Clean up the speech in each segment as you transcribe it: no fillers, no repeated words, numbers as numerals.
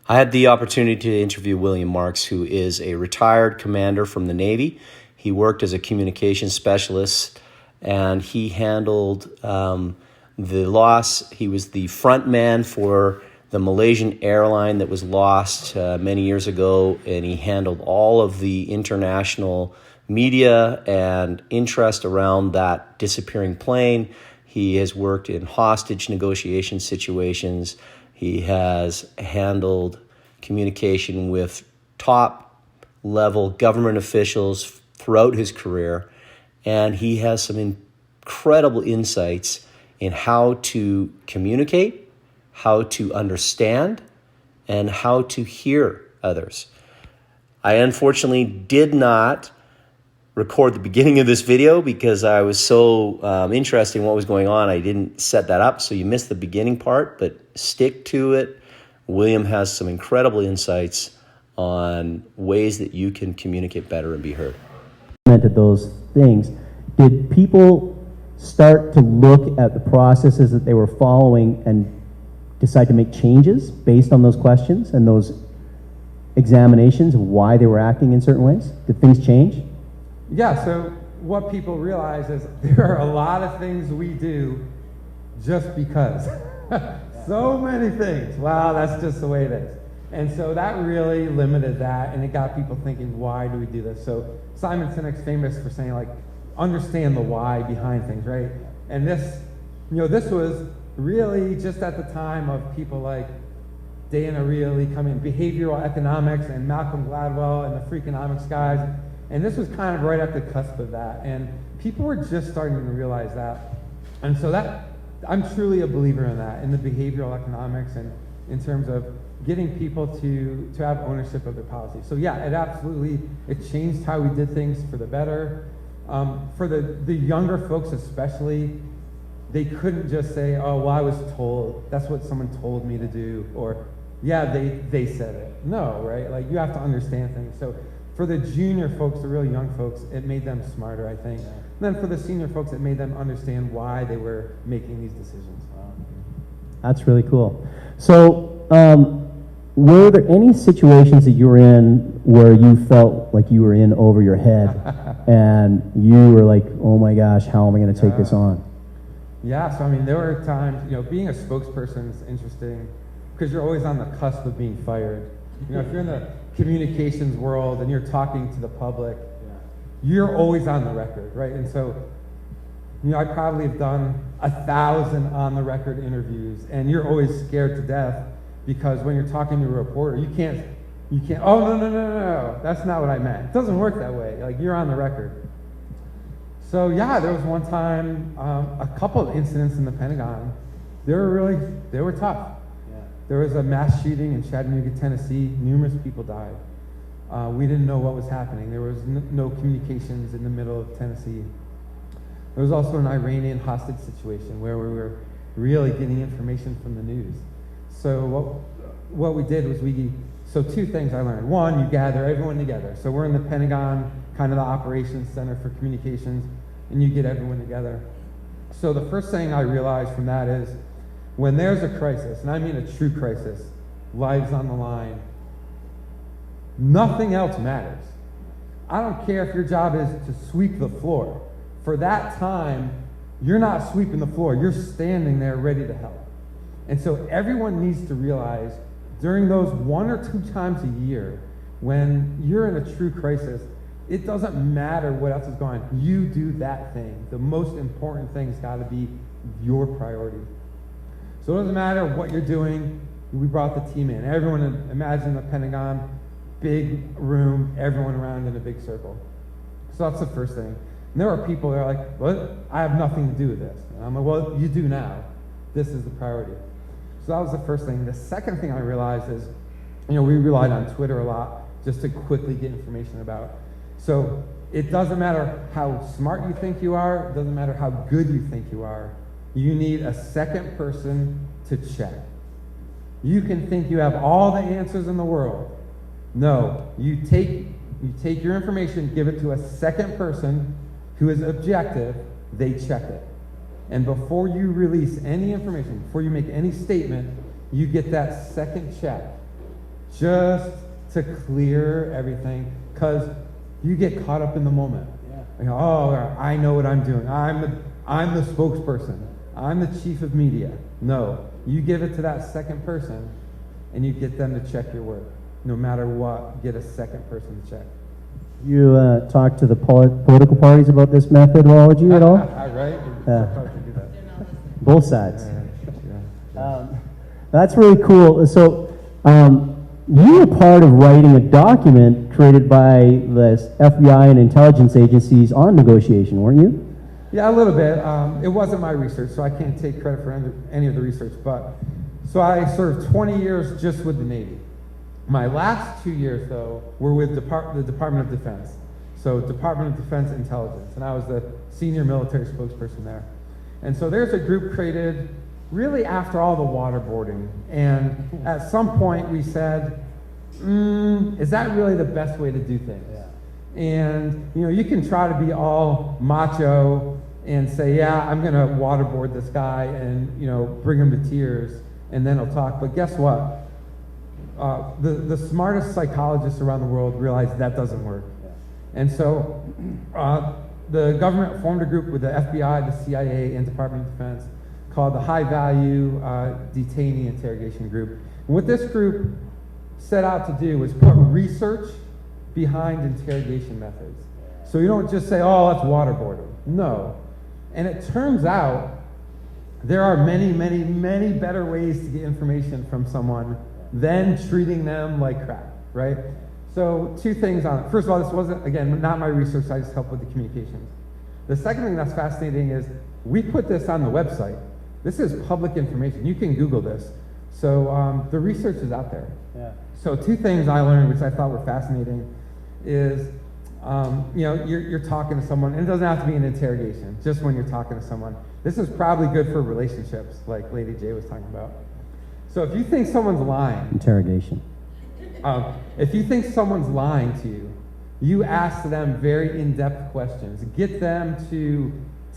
I had the opportunity to interview William Marks, who is a retired commander from the Navy. He worked as a communications specialist, and he handled the loss. He was the front man for the Malaysian airline that was lost many years ago, and he handled all of the international media and interest around that disappearing plane. He has worked in hostage negotiation situations. He has handled communication with top level government officials throughout his career, and he has some incredible insights in how to communicate, how to understand, and how to hear others. I unfortunately did not record the beginning of this video because I was so interested in what was going on. I didn't set that up, so you missed the beginning part, but stick to it. William has some incredible insights on ways that you can communicate better and be heard. Those things, did people start to look at the processes that they were following and decide to make changes based on those questions and those examinations of why they were acting in certain ways? Did things change? Yeah, so what people realize is there are a lot of things we do just because. So many things. Wow, that's just the way it is. And so that really limited that, and it got people thinking, why do we do this? So Simon Sinek's famous for saying, like, understand the why behind things, right? And this, this was really just at the time of people like Dana really coming, behavioral economics, and Malcolm Gladwell and the Freakonomics guys. And this was kind of right at the cusp of that. And people were just starting to realize that. And so that, I'm truly a believer in that, in the behavioral economics and in terms of getting people to have ownership of their policy. So yeah, it changed how we did things for the better. For the younger folks especially, they couldn't just say, oh, well, I was told, that's what someone told me to do, or yeah, they said it. No, right? Like, you have to understand things. So for the junior folks, the really young folks, it made them smarter, I think. And then for the senior folks, it made them understand why they were making these decisions. That's really cool. So, were there any situations that you were in where you felt like you were in over your head and you were like, oh my gosh, how am I going to take this on? Yeah, so I mean, there were times, being a spokesperson is interesting because you're always on the cusp of being fired. If you're in the communications world and you're talking to the public, you're always on the record, right? And so, I probably have done 1,000 on-the-record interviews, and you're always scared to death because when you're talking to a reporter, you can't, oh, no, that's not what I meant. It doesn't work that way. Like, you're on the record. So yeah, there was one time, a couple of incidents in the Pentagon. They were tough. There was a mass shooting in Chattanooga, Tennessee. Numerous people died. We didn't know what was happening. There was no communications in the middle of Tennessee. There was also an Iranian hostage situation where we were really getting information from the news. So what we did was so two things I learned. One, you gather everyone together. So we're in the Pentagon, kind of the operations center for communications, and you get everyone together. So the first thing I realized from that is when there's a crisis, and I mean a true crisis, lives on the line, nothing else matters. I don't care if your job is to sweep the floor. For that time, you're not sweeping the floor. You're standing there ready to help. And so everyone needs to realize during those 1 or 2 times a year when you're in a true crisis, it doesn't matter what else is going on. You do that thing. The most important thing's got to be your priority. So it doesn't matter what you're doing. We brought the team in. Everyone, imagine the Pentagon, big room, everyone around in a big circle. So that's the first thing. And there are people that are like, well, I have nothing to do with this. And I'm like, well, you do now. This is the priority. So that was the first thing. The second thing I realized is, we relied on Twitter a lot just to quickly get information about. So it doesn't matter how smart you think you are. It doesn't matter how good you think you are. You need a second person to check. You can think you have all the answers in the world. No, you take your information, give it to a second person who is objective, they check it. And before you release any information, before you make any statement, you get that second check. just to clear everything, because you get caught up in the moment. You know, oh, I know what I'm doing. I'm the spokesperson. I'm the chief of media. No, you give it to that second person, and you get them to check your work. No matter what, get a second person to check. You talk to the political parties about this methodology at all? Right? Probably should do that. Both sides. Yeah. That's really cool. So you were part of writing a document created by the FBI and intelligence agencies on negotiation, weren't you? Yeah, a little bit. It wasn't my research, so I can't take credit for any of the research. But so I served 20 years just with the Navy. My last 2 years, though, were with the Department of Defense. So Department of Defense Intelligence, and I was the senior military spokesperson there. And so there's a group created really after all the waterboarding. And at some point we said, is that really the best way to do things? Yeah. And you know, you can try to be all macho and say, yeah, I'm gonna waterboard this guy and, you know, bring him to tears and then he'll talk. But guess what? The smartest psychologists around the world realize that doesn't work. Yeah. And so the government formed a group with the FBI, the CIA, and Department of Defense called the High Value Detainee Interrogation Group. And what this group set out to do was put research behind interrogation methods. So you don't just say, oh, that's waterboarding. No. And it turns out there are many, many, many better ways to get information from someone than treating them like crap, right? So 2 things on it. First of all, this wasn't, again, not my research, I just helped with the communications. The second thing that's fascinating is we put this on the website. This is public information. You can Google this. So the research is out there. Yeah. So 2 things I learned, which I thought were fascinating, is you know, you're talking to someone, and it doesn't have to be an interrogation, just when you're talking to someone. This is probably good for relationships, like Lady J was talking about. So if you think someone's lying, interrogation. If you think someone's lying to you, you ask them very in-depth questions. Get them to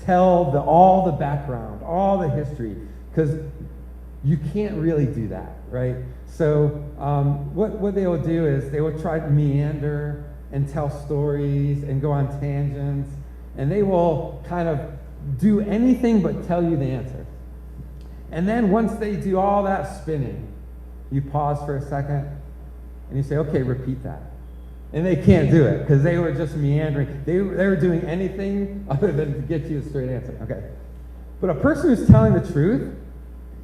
tell all the background, all the history, because you can't really do that, right? So what they will do is they will try to meander and tell stories and go on tangents, and they will kind of do anything but tell you the answer. And then once they do all that spinning, you pause for a second and you say, okay, repeat that. And they can't do it because they were just meandering. They were doing anything other than to get you a straight answer. Okay. But a person who's telling the truth,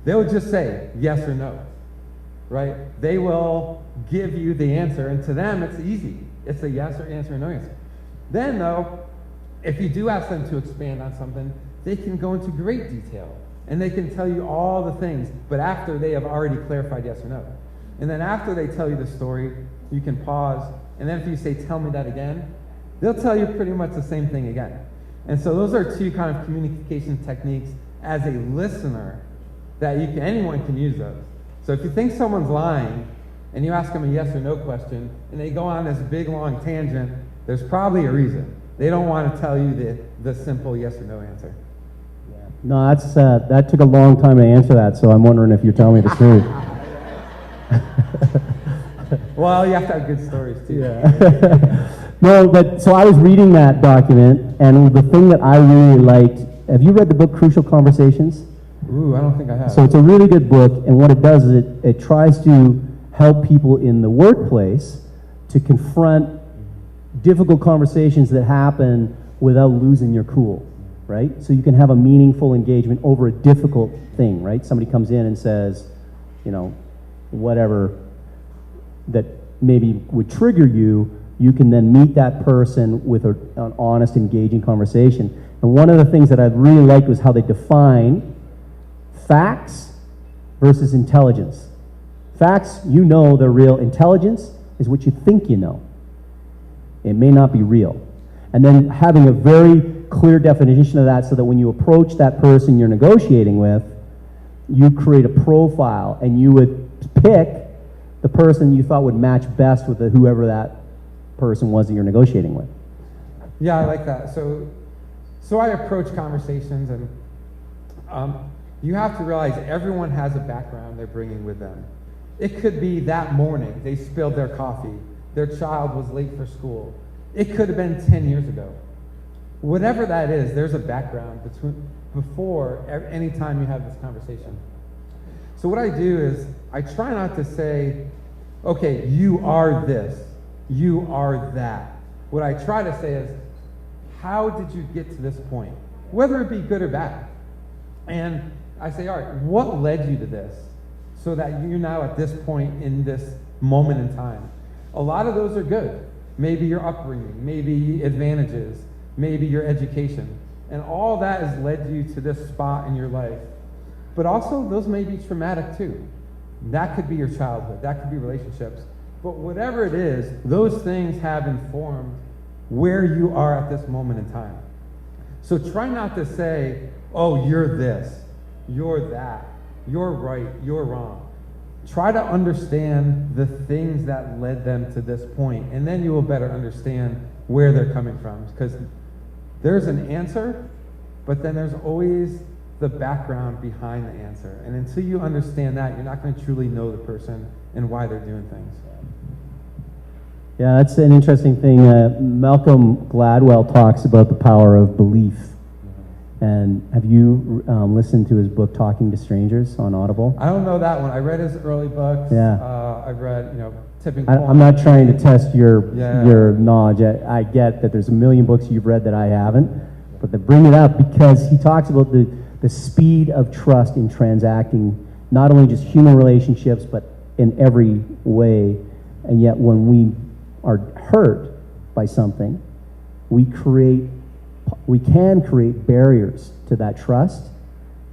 they'll just say yes or no, right? They will give you the answer, and to them it's easy. It's a yes or answer or no answer. Then though, if you do ask them to expand on something, they can go into great detail. And they can tell you all the things, but after they have already clarified yes or no. And then after they tell you the story, you can pause, and then if you say, tell me that again, they'll tell you pretty much the same thing again. And so those are 2 kind of communication techniques as a listener that anyone can use those. So if you think someone's lying, and you ask them a yes or no question, and they go on this big long tangent, there's probably a reason. They don't want to tell you the simple yes or no answer. No, that took a long time to answer that, so I'm wondering if you're telling me the truth. Well, you have to have good stories too. Yeah. No, but so I was reading that document, and the thing that I really liked, have you read the book Crucial Conversations? Ooh, I don't think I have. So it's a really good book, and what it does is it tries to help people in the workplace to confront difficult conversations that happen without losing your cool. Right? So you can have a meaningful engagement over a difficult thing, right? Somebody comes in and says, you know, whatever that maybe would trigger you, you can then meet that person with an honest, engaging conversation. And one of the things that I really liked was how they define facts versus intelligence. Facts, you know they're real. Intelligence is what you think you know. It may not be real. And then having a very clear definition of that so that when you approach that person you're negotiating with, you create a profile and you would pick the person you thought would match best with whoever that person was that you're negotiating with. Yeah, I like that. So I approach conversations, and you have to realize everyone has a background they're bringing with them. It could be that morning they spilled their coffee, their child was late for school. It could have been 10 years ago. Whatever that is, there's a background before any time you have this conversation. So what I do is I try not to say, okay, you are this, you are that. What I try to say is, how did you get to this point? Whether it be good or bad. And I say, all right, what led you to this? So that you're now at this point in this moment in time. A lot of those are good. Maybe your upbringing, maybe advantages, maybe your education. And all that has led you to this spot in your life. But also, those may be traumatic too. That could be your childhood, that could be relationships. But whatever it is, those things have informed where you are at this moment in time. So try not to say, oh, you're this, you're that, you're right, you're wrong. Try to understand the things that led them to this point, and then you will better understand where they're coming from. Because there's an answer, but then there's always the background behind the answer. And until you understand that, you're not going to truly know the person and why they're doing things. Yeah, that's an interesting thing. Malcolm Gladwell talks about the power of belief. And have you listened to his book, Talking to Strangers, on Audible? I don't know that one. I read his early books. Yeah. I've read, Tipping Point. I'm not trying to test your Yeah. knowledge. I get that there's a million books you've read that I haven't, but they bring it up because he talks about the speed of trust in transacting, not only just human relationships, but in every way. And yet when we are hurt by something, we can create barriers to that trust,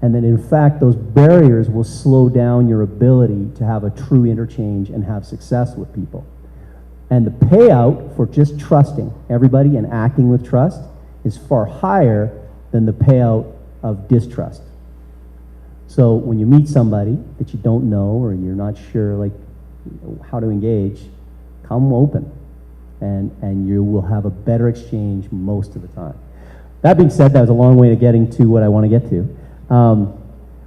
and then in fact those barriers will slow down your ability to have a true interchange and have success with people. And the payout for just trusting everybody and acting with trust is far higher than the payout of distrust. So when you meet somebody that you don't know or you're not sure how to engage, come open, and you will have a better exchange most of the time. That being said, that was a long way to getting to what I want to get to.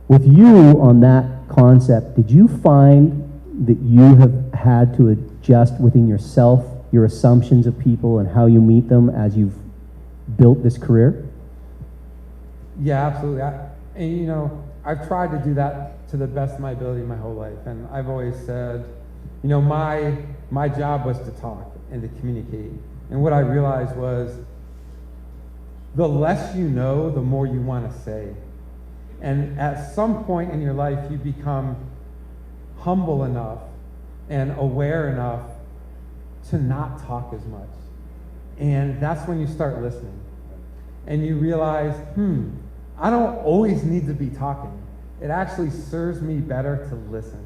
With you on that concept, did you find that you have had to adjust within yourself your assumptions of people and how you meet them as you've built this career? Yeah, absolutely. I've tried to do that to the best of my ability my whole life. And I've always said, my job was to talk and to communicate. And what I realized was, the less you know, the more you want to say. And at some point in your life, you become humble enough and aware enough to not talk as much. And that's when you start listening. And you realize, I don't always need to be talking. It actually serves me better to listen.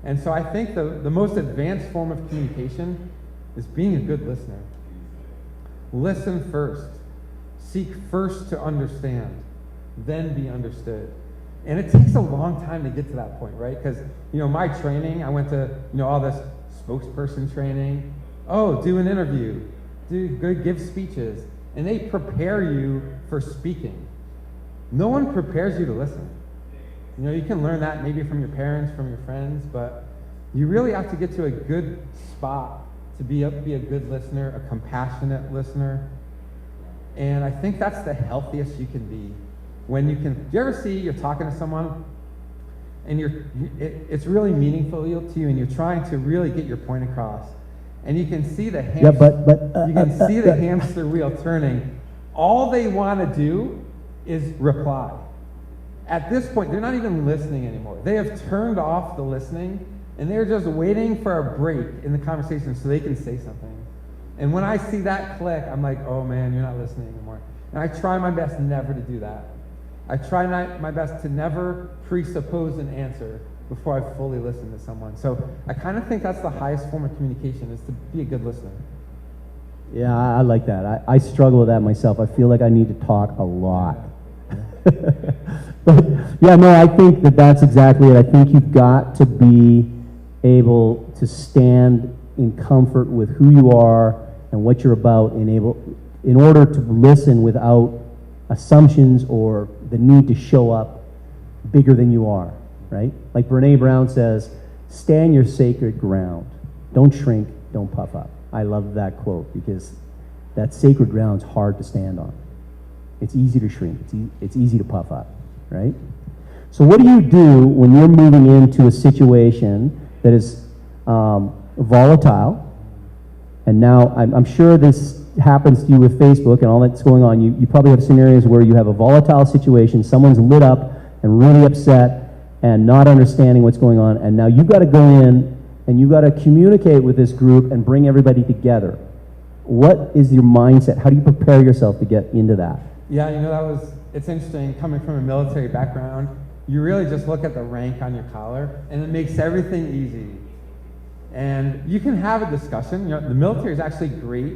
And so I think the most advanced form of communication is being a good listener. Listen first. Seek first to understand, then be understood. And it takes a long time to get to that point, right? Because, my training, I went to, all this spokesperson training. Oh, do an interview. Give speeches. And they prepare you for speaking. No one prepares you to listen. You can learn that maybe from your parents, from your friends, but you really have to get to a good spot to be a good listener, a compassionate listener. And I think that's the healthiest you can be. When you can, do you ever see you're talking to someone and it's really meaningful to you and you're trying to really get your point across, and you can see the hamster wheel turning. All they want to do is reply. At this point, they're not even listening anymore. They have turned off the listening and they're just waiting for a break in the conversation so they can say something. And when I see that click, I'm like, oh man, you're not listening anymore. And I try my best never to do that. I try my best to never presuppose an answer before I fully listen to someone. So I kind of think that's the highest form of communication, is to be a good listener. Yeah, I like that. I struggle with that myself. I feel like I need to talk a lot. But yeah, no, I think that's exactly it. I think you've got to be able to stand in comfort with who you are and what you're about, in order to listen without assumptions or the need to show up bigger than you are, right? Like Brene Brown says, stand your sacred ground. Don't shrink, don't puff up. I love that quote because that sacred ground's hard to stand on. It's easy to shrink, it's easy to puff up, right? So what do you do when you're moving into a situation that is volatile? And now I'm sure this happens to you with Facebook and all that's going on. You probably have scenarios where you have a volatile situation, someone's lit up and really upset and not understanding what's going on, and now you've got to go in and you've got to communicate with this group and bring everybody together. What is your mindset? How do you prepare yourself to get into that? Yeah, it's interesting, coming from a military background, you really just look at the rank on your collar, and it makes everything easy. And you can have a discussion. The military is actually great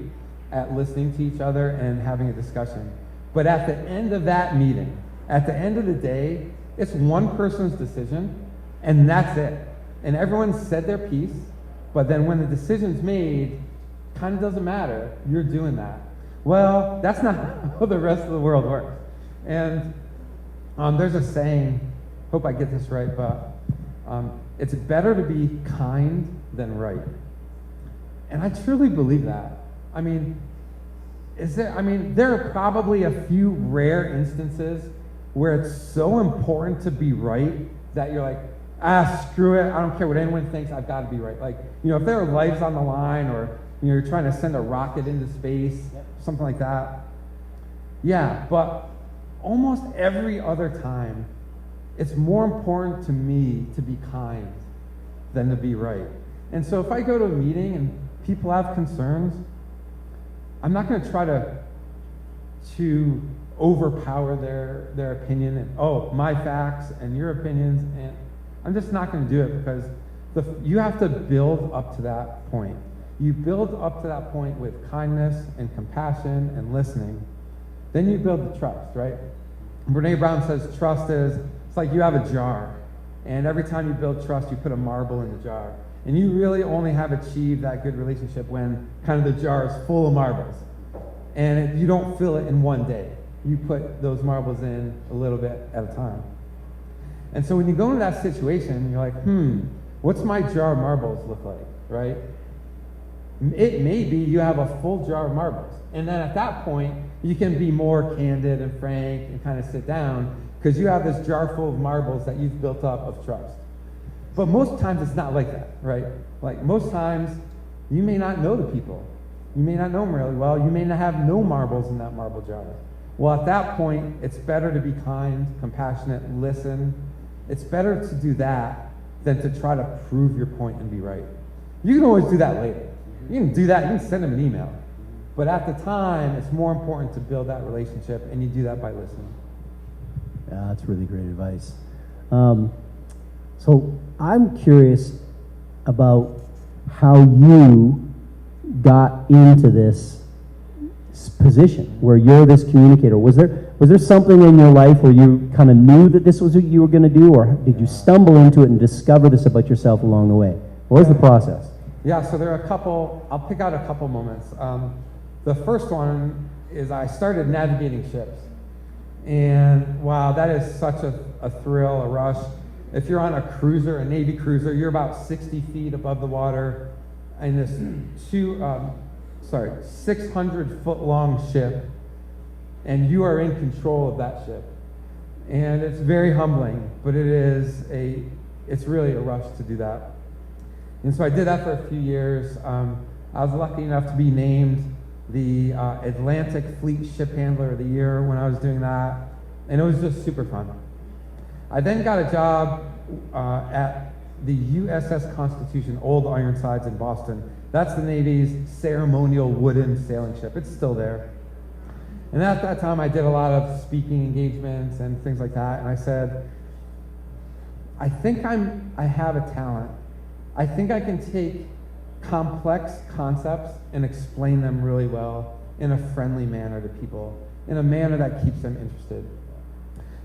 at listening to each other and having a discussion. But at the end of that meeting, at the end of the day, it's one person's decision, and that's it. And everyone said their piece, but then when the decision's made, kind of doesn't matter. You're doing that. Well, that's not how the rest of the world works. And there's a saying, hope I get this right, but it's better to be kind than right. And I truly believe that. I mean, there are probably a few rare instances where it's so important to be right that you're like, screw it, I don't care what anyone thinks, I've got to be right. Like, if there are lives on the line, or you're trying to send a rocket into space, something like that. Yeah, but almost every other time, it's more important to me to be kind than to be right. And so if I go to a meeting and people have concerns, I'm not going to try to overpower their opinion and, my facts and your opinions, and I'm just not going to do it, because you have to build up to that point. You build up to that point with kindness and compassion and listening. Then you build the trust, right? Brene Brown says trust it's like you have a jar, and every time you build trust, you put a marble in the jar. And you really only have achieved that good relationship when kind of the jar is full of marbles. And you don't fill it in one day. You put those marbles in a little bit at a time. And so when you go into that situation, you're like, what's my jar of marbles look like, right? It may be you have a full jar of marbles. And then at that point, you can be more candid and frank and kind of sit down, because you have this jar full of marbles that you've built up of trust. But most times it's not like that, right? Like most times, you may not know the people. You may not know them really well. You may not have no marbles in that marble jar. Well, at that point, it's better to be kind, compassionate, listen. It's better to do that than to try to prove your point and be right. You can always do that later. You can do that, you can send them an email. But at the time, it's more important to build that relationship, and you do that by listening. Yeah, that's really great advice. So I'm curious about how you got into this position where you're this communicator. Was there something in your life where you kind of knew that this was what you were going to do, or did you stumble into it and discover this about yourself along the way? What was the process? Yeah, so there are I'll pick out a couple moments. The first one is I started navigating ships. And wow, that is such a thrill, a rush. If you're on a cruiser, a Navy cruiser, you're about 60 feet above the water in this 600-foot long ship, and you are in control of that ship. And it's very humbling, but it's really a rush to do that. And so I did that for a few years. I was lucky enough to be named the Atlantic Fleet Ship Handler of the Year when I was doing that, and it was just super fun. I then got a job at the USS Constitution, Old Ironsides in Boston. That's the Navy's ceremonial wooden sailing ship. It's still there. And at that time, I did a lot of speaking engagements and things like that, and I said, I think I have a talent. I think I can take complex concepts and explain them really well in a friendly manner to people, in a manner that keeps them interested.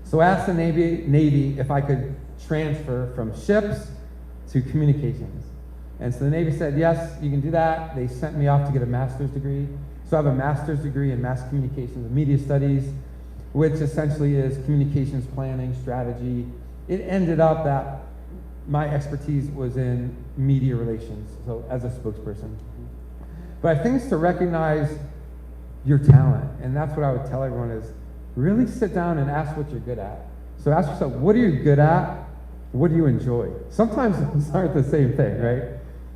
So I asked the Navy if I could transfer from ships to communications. And so the Navy said, yes, you can do that. They sent me off to get a master's degree. So I have a master's degree in mass communications and media studies, which essentially is communications planning, strategy. It ended up that my expertise was in media relations, so as a spokesperson. But I think it's to recognize your talent, and that's what I would tell everyone is really sit down and ask what you're good at. So ask yourself, what are you good at? What do you enjoy? Sometimes those aren't the same thing, right?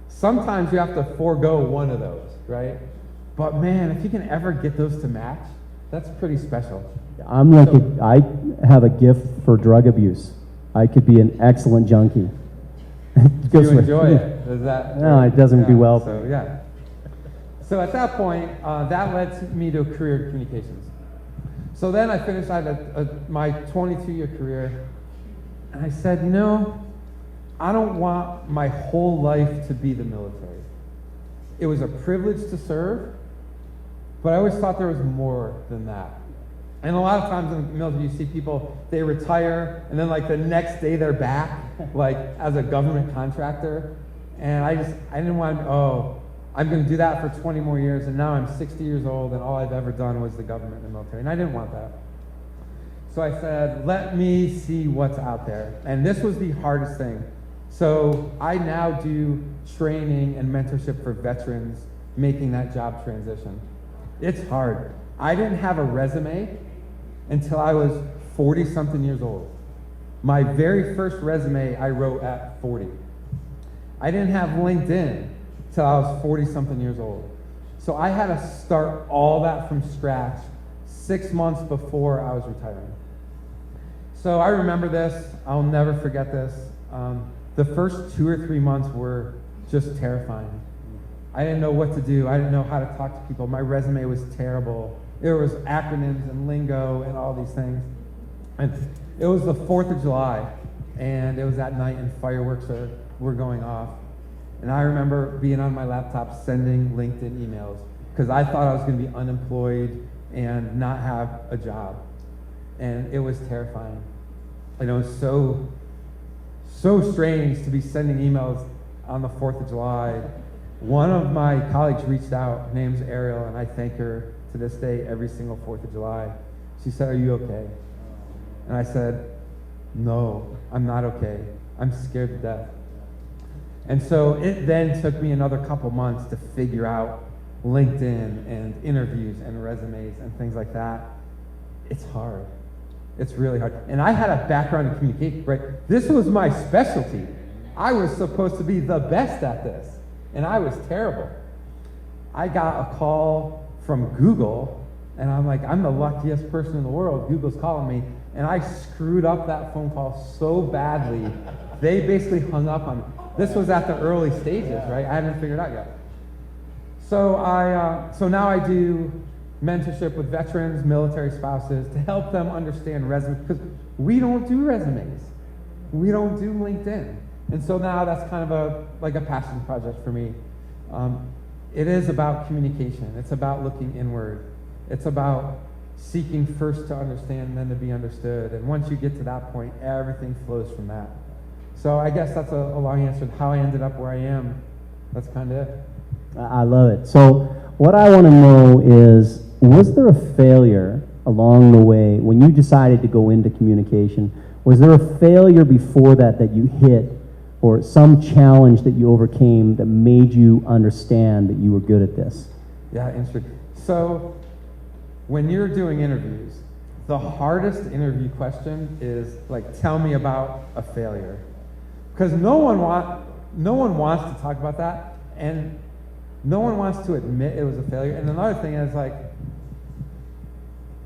Sometimes you have to forego one of those, right? But man, if you can ever get those to match, that's pretty special. I'm like, I have a gift for drug abuse. I could be an excellent junkie. Do you enjoy it? Is that? No, it doesn't do well. So yeah. So at that point, that led me to a career in communications. So then I finished my 22-year career, and I said, you know, I don't want my whole life to be the military. It was a privilege to serve, but I always thought there was more than that. And a lot of times in the military, you see people, they retire, and then like the next day they're back, like as a government contractor. And I didn't want to, I'm going to do that for 20 more years, and now I'm 60 years old, and all I've ever done was the government and the military. And I didn't want that. So I said, let me see what's out there. And this was the hardest thing. So I now do training and mentorship for veterans making that job transition. It's hard. I didn't have a resume until I was 40-something years old. My very first resume I wrote at 40. I didn't have LinkedIn till I was 40-something years old. So I had to start all that from scratch 6 months before I was retiring. So I remember this. I'll never forget this. The first 2 or 3 months were just terrifying. I didn't know what to do. I didn't know how to talk to people. My resume was terrible. There was acronyms and lingo and all these things. And it was the 4th of July, and it was at night, and fireworks were going off. And I remember being on my laptop sending LinkedIn emails because I thought I was going to be unemployed and not have a job. And it was terrifying. And it was so strange to be sending emails on the 4th of July. One of my colleagues reached out. Her name's Ariel, and I thank her to this day every single 4th of July. She said, "Are you okay?" And I said, "No, I'm not okay. I'm scared to death." And so it then took me another couple months to figure out LinkedIn and interviews and resumes and things like that. It's hard. It's really hard. And I had a background in communication, right? This was my specialty. I was supposed to be the best at this, and I was terrible. I got a call from Google, and I'm like, I'm the luckiest person in the world. Google's calling me, and I screwed up that phone call so badly, they basically hung up on me. This was at the early stages, right? I hadn't figured it out yet. So now I do mentorship with veterans, military spouses, to help them understand resumes, because we don't do resumes. We don't do LinkedIn. And so now that's kind of like a passion project for me. It is about communication. It's about looking inward. It's about seeking first to understand and then to be understood. And once you get to that point, everything flows from that. So I guess that's a long answer to how I ended up where I am. That's kind of it. I love it. So what I want to know is, was there a failure along the way when you decided to go into communication? Was there a failure before that you hit, or some challenge that you overcame that made you understand that you were good at this? Yeah, interesting. So when you're doing interviews, the hardest interview question is like, tell me about a failure. Because no one wants to talk about that, and no one wants to admit it was a failure. And another thing is like,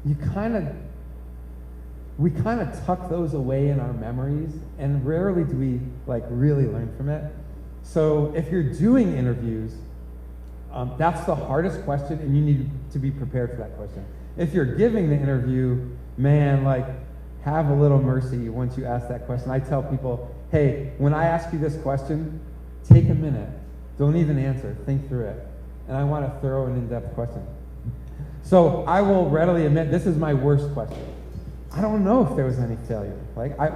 we kind of tuck those away in our memories, and rarely do we like really learn from it. So if you're doing interviews, that's the hardest question, and you need to be prepared for that question. If you're giving the interview, man, like, have a little mercy once you ask that question. I tell people, hey, when I ask you this question, take a minute. Don't even answer. Think through it. And I want a thorough and in-depth question. So I will readily admit, this is my worst question. I don't know if there was any failure. Like, I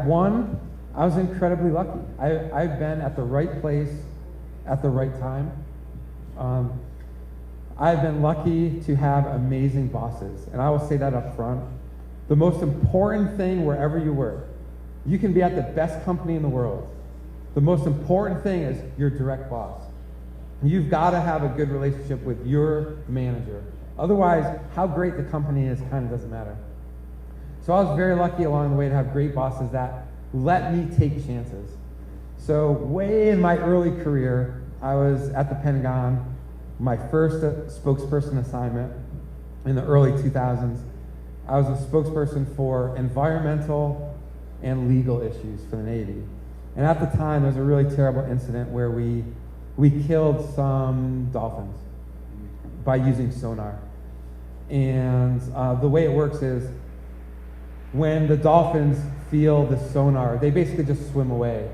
was incredibly lucky. I've been at the right place at the right time. I've been lucky to have amazing bosses, and I will say that up front. The most important thing wherever you work, you can be at the best company in the world, the most important thing is your direct boss. You've got to have a good relationship with your manager. Otherwise, how great the company is kind of doesn't matter. So I was very lucky along the way to have great bosses that let me take chances. So way in my early career, I was at the Pentagon, my first spokesperson assignment in the early 2000s. I was a spokesperson for environmental and legal issues for the Navy. And at the time, there was a really terrible incident where we killed some dolphins by using sonar. And the way it works is when the dolphins feel the sonar, they basically just swim away.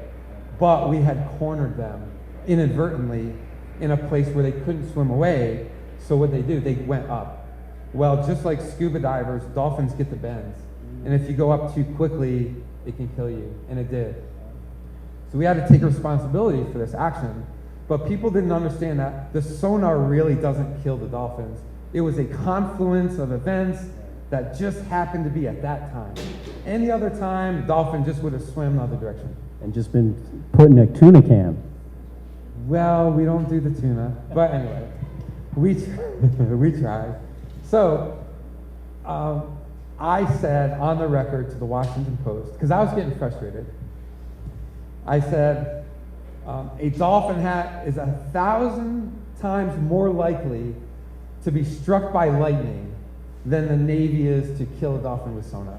But we had cornered them inadvertently in a place where they couldn't swim away. So what they do, they went up. Well, just like scuba divers, dolphins get the bends. And if you go up too quickly, it can kill you. And it did. So we had to take responsibility for this action. But people didn't understand that the sonar really doesn't kill the dolphins. It was a confluence of events that just happened to be at that time. Any other time, the dolphin just would have swam the other direction. And just been put in a tuna can. Well, we don't do the tuna. But anyway, we tried. So I said on the record to the Washington Post, because I was getting frustrated, I said, a dolphin hat is 1,000 times more likely to be struck by lightning than the Navy is to kill a dolphin with sonar.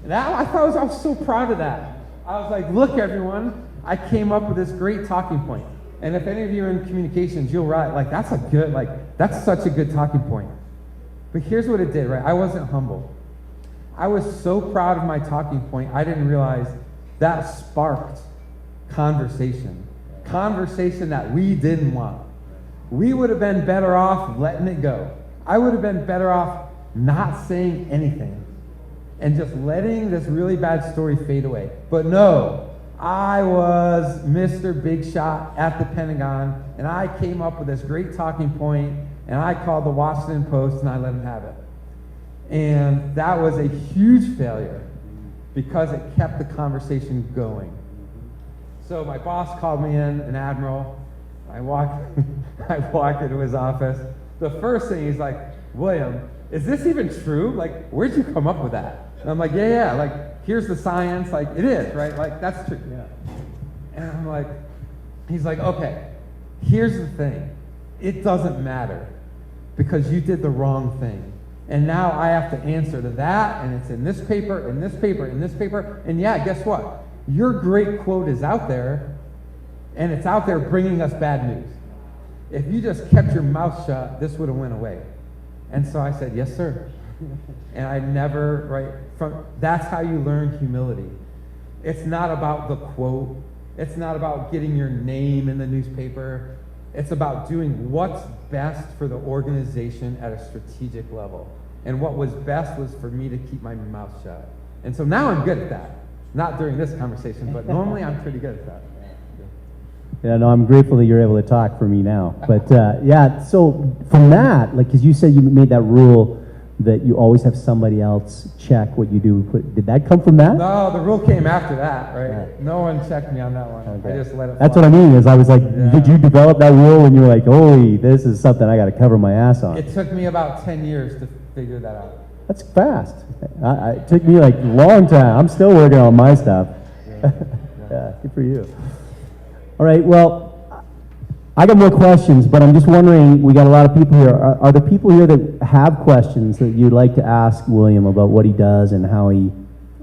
And I was so proud of that. I was like, look, everyone, I came up with this great talking point. And if any of you are in communications, you'll write, that's such a good talking point. But here's what it did, right? I wasn't humble. I was so proud of my talking point, I didn't realize that sparked conversation. Conversation that we didn't want. We would have been better off letting it go. I would have been better off not saying anything and just letting this really bad story fade away. But no, I was Mr. Big Shot at the Pentagon, and I came up with this great talking point, and I called the Washington Post, and I let them have it. And that was a huge failure because it kept the conversation going. So my boss called me in, an admiral. I walk into his office. The first thing he's like, William, is this even true? Like, where'd you come up with that? And I'm like, yeah, like, here's the science. Like, it is, right? Like, that's true. Yeah. And I'm like, he's like, okay, here's the thing. It doesn't matter because you did the wrong thing. And now I have to answer to that, and it's in this paper, in this paper, in this paper. And yeah, guess what? Your great quote is out there, and it's out there bringing us bad news. If you just kept your mouth shut, this would have went away. And so I said, yes, sir. And I never, that's how you learn humility. It's not about the quote. It's not about getting your name in the newspaper. It's about doing what's best for the organization at a strategic level. And what was best was for me to keep my mouth shut. And so now I'm good at that. Not during this conversation, but normally I'm pretty good at that. Yeah, no, I'm grateful that you're able to talk for me now. But yeah, so from that, like, because you said you made that rule that you always have somebody else check what you do. Did that come from that? No, the rule came after that, right? No one checked me on that one. Okay. I just let it That's fly. what I mean, is I was like, Yeah. did you develop that rule and you were like, holy, this is something I got to cover my ass on? It took me about 10 years to figure that out. That's fast. It took me like a long time. I'm still working on my stuff. Yeah, good for you. All right, well, I got more questions, but I'm just wondering, we got a lot of people here. Are there people here that have questions that you'd like to ask William about what he does and how he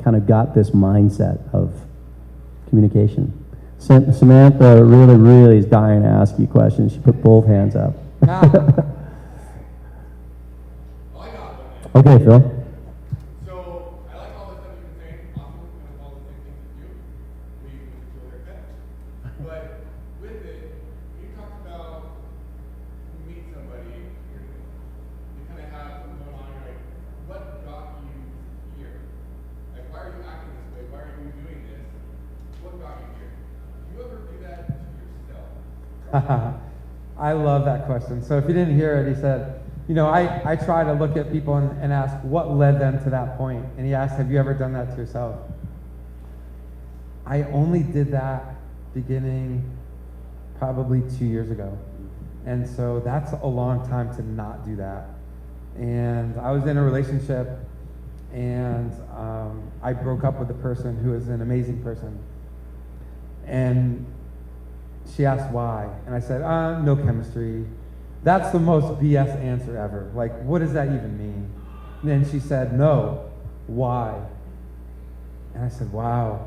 kind of got this mindset of communication? Samantha really, really is dying to ask you questions. She put both hands up. Okay, Phil. So I like all the stuff you've been saying. Awesome, kind of all the same things that you. We feel very good. But with it, you talked about you meet somebody, you kind of have something going on. You're like, what got you here? Like, why are you acting this way? Why are you doing this? What got you here? Do you ever do that to yourself? I love that question. So if you didn't hear it, he said, you know, I try to look at people and ask what led them to that point. And he asked, have you ever done that to yourself? I only did that beginning probably 2 years ago. And so that's a long time to not do that. And I was in a relationship, and I broke up with a person who is an amazing person. And she asked why, and I said, no chemistry. That's the most BS answer ever. Like, what does that even mean? And then she said, no, why? And I said, wow.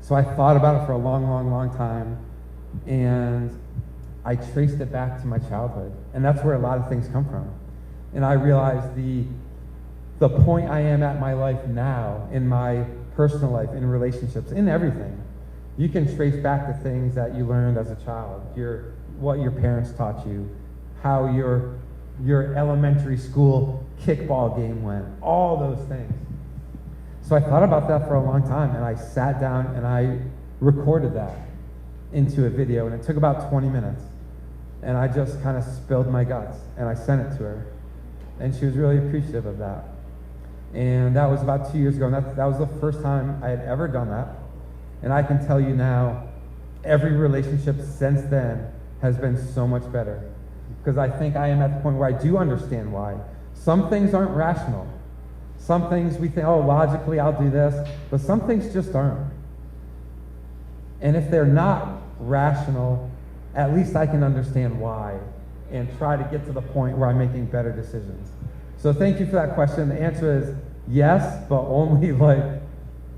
So I thought about it for a long, long, long time, and I traced it back to my childhood. And that's where a lot of things come from. And I realized the point I am at my life now, in my personal life, in relationships, in everything, you can trace back to things that you learned as a child, what your parents taught you, how your elementary school kickball game went, all those things. So I thought about that for a long time, and I sat down and I recorded that into a video, and it took about 20 minutes. And I just kind of spilled my guts, and I sent it to her. And she was really appreciative of that. And that was about 2 years ago, and that was the first time I had ever done that. And I can tell you now, every relationship since then has been so much better. Because I think I am at the point where I do understand why. Some things aren't rational. Some things we think, oh, logically I'll do this, but some things just aren't. And if they're not rational, at least I can understand why and try to get to the point where I'm making better decisions. So thank you for that question. The answer is yes, but only like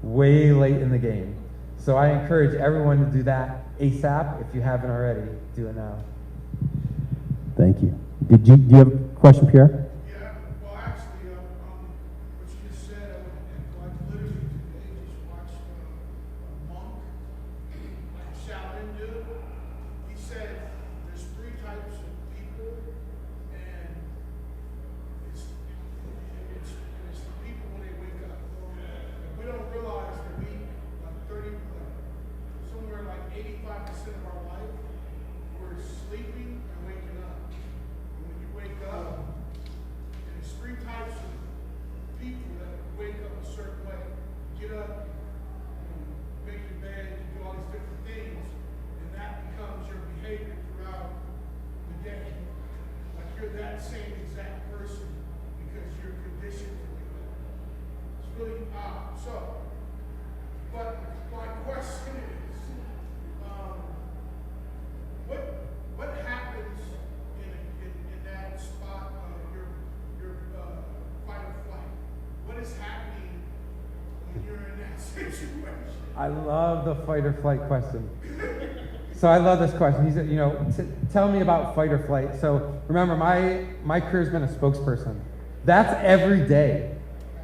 way late in the game. So I encourage everyone to do that ASAP. If you haven't already, do it now. Thank you. Do you have a question, Pierre? Yeah, well, actually, what you just said, like literally today, just watched a monk, like Shaolin dude. He said there's 3 types of people, and it's the people when they wake up. We don't realize that somewhere like 85% of our life, we're sleeping and waking up. And when you wake up, there's 3 types of people that wake up a certain way. Get up, make your bed, you do all these different things, and that becomes your behavior throughout the day. Like you're that same exact person because you're conditioned to do that. It's really odd. But my question is, what happens in that spot of your fight or flight? What is happening when you're in that situation? I love the fight or flight question. So I love this question. He said, tell me about fight or flight. So remember, my career's been a spokesperson. That's every day.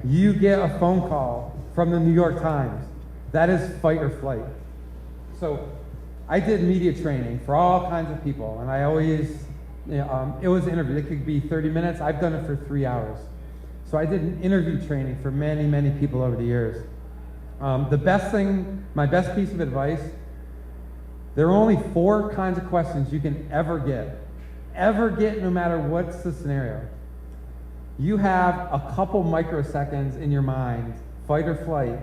You get a phone call from the New York Times. That is fight or flight. So I did media training for all kinds of people, and I always, it was an interview. It could be 30 minutes. I've done it for 3 hours. So I did an interview training for many, many people over the years. The best thing, my best piece of advice, there are only 4 kinds of questions you can ever get no matter what's the scenario. You have a couple microseconds in your mind, fight or flight,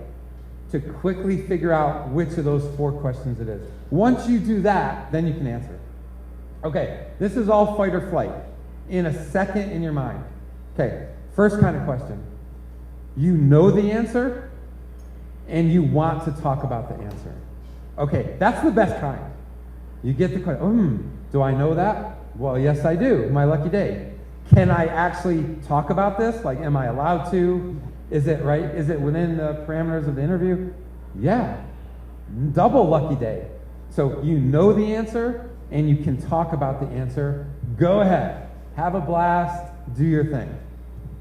to quickly figure out which of those 4 questions it is. Once you do that, then you can answer. Okay, this is all fight or flight in a second in your mind. Okay, first kind of question. You know the answer, and you want to talk about the answer. Okay, that's the best kind. You get the question, do I know that? Well, yes, I do. My lucky day. Can I actually talk about this? Like, am I allowed to? Is it right? Is it within the parameters of the interview? Yeah. Double lucky day. So you know the answer, and you can talk about the answer. Go ahead. Have a blast. Do your thing.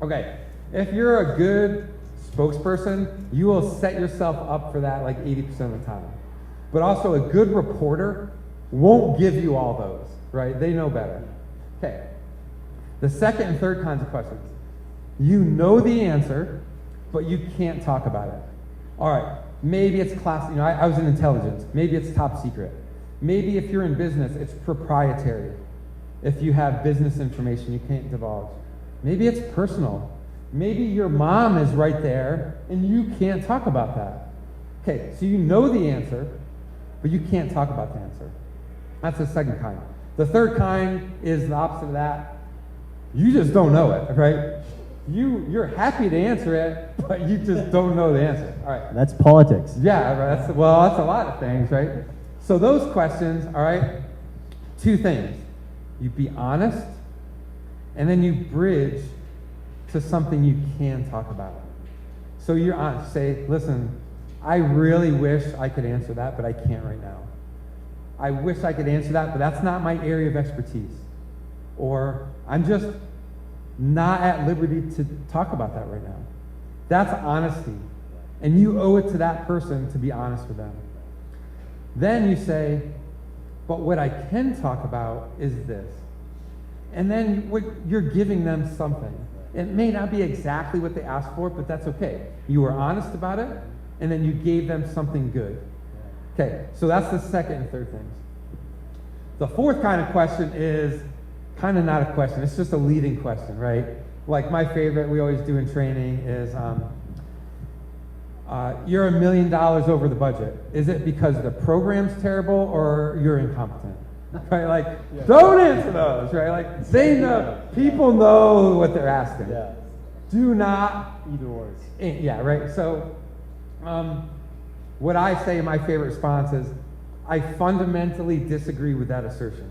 Okay. If you're a good spokesperson, you will set yourself up for that like 80% of the time. But also a good reporter won't give you all those, right? They know better. Okay. The second and third kinds of questions. You know the answer, but you can't talk about it. All right, maybe it's class, I was in intelligence. Maybe it's top secret. Maybe if you're in business, it's proprietary. If you have business information you can't divulge. Maybe it's personal. Maybe your mom is right there and you can't talk about that. Okay, so you know the answer, but you can't talk about the answer. That's the second kind. The third kind is the opposite of that. You just don't know it, right? You're happy to answer it, but you just don't know the answer. All right. That's politics. Yeah, right. That's a lot of things, right? So those questions, all right, two things. You be honest, and then you bridge to something you can talk about. So you're honest. Say, listen, I really wish I could answer that, but I can't right now. I wish I could answer that, but that's not my area of expertise. Or I'm just not at liberty to talk about that right now. That's honesty. And you owe it to that person to be honest with them. Then you say, but what I can talk about is this. And then you're giving them something. It may not be exactly what they asked for, but that's okay. You were honest about it, and then you gave them something good. Okay, so that's the second and third things. The fourth kind of question is kind of not a question. It's just a leading question, right? Like my favorite we always do in training is, you're $1 million over the budget. Is it because the program's terrible or you're incompetent? Right? Like, don't answer those, right? Like, they know, people know what they're asking. Yeah. Do not. Either or. Yeah, right. So, what I say, my favorite response is, I fundamentally disagree with that assertion.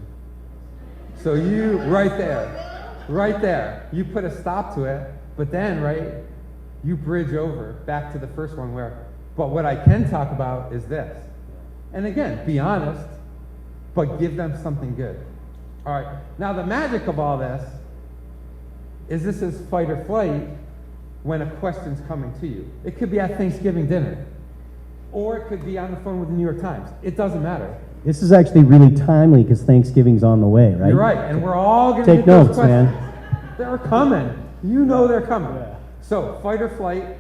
So you, right there, you put a stop to it, but then, right, you bridge over back to the first one where, but what I can talk about is this. And again, be honest, but give them something good. All right, now the magic of all this is fight or flight when a question's coming to you. It could be at Thanksgiving dinner, or it could be on the phone with the New York Times. It doesn't matter. This is actually really timely because Thanksgiving's on the way, right? You're right, and we're all going to Take get those notes, questions. man. They're coming. You know they're coming. Yeah. So, fight or flight,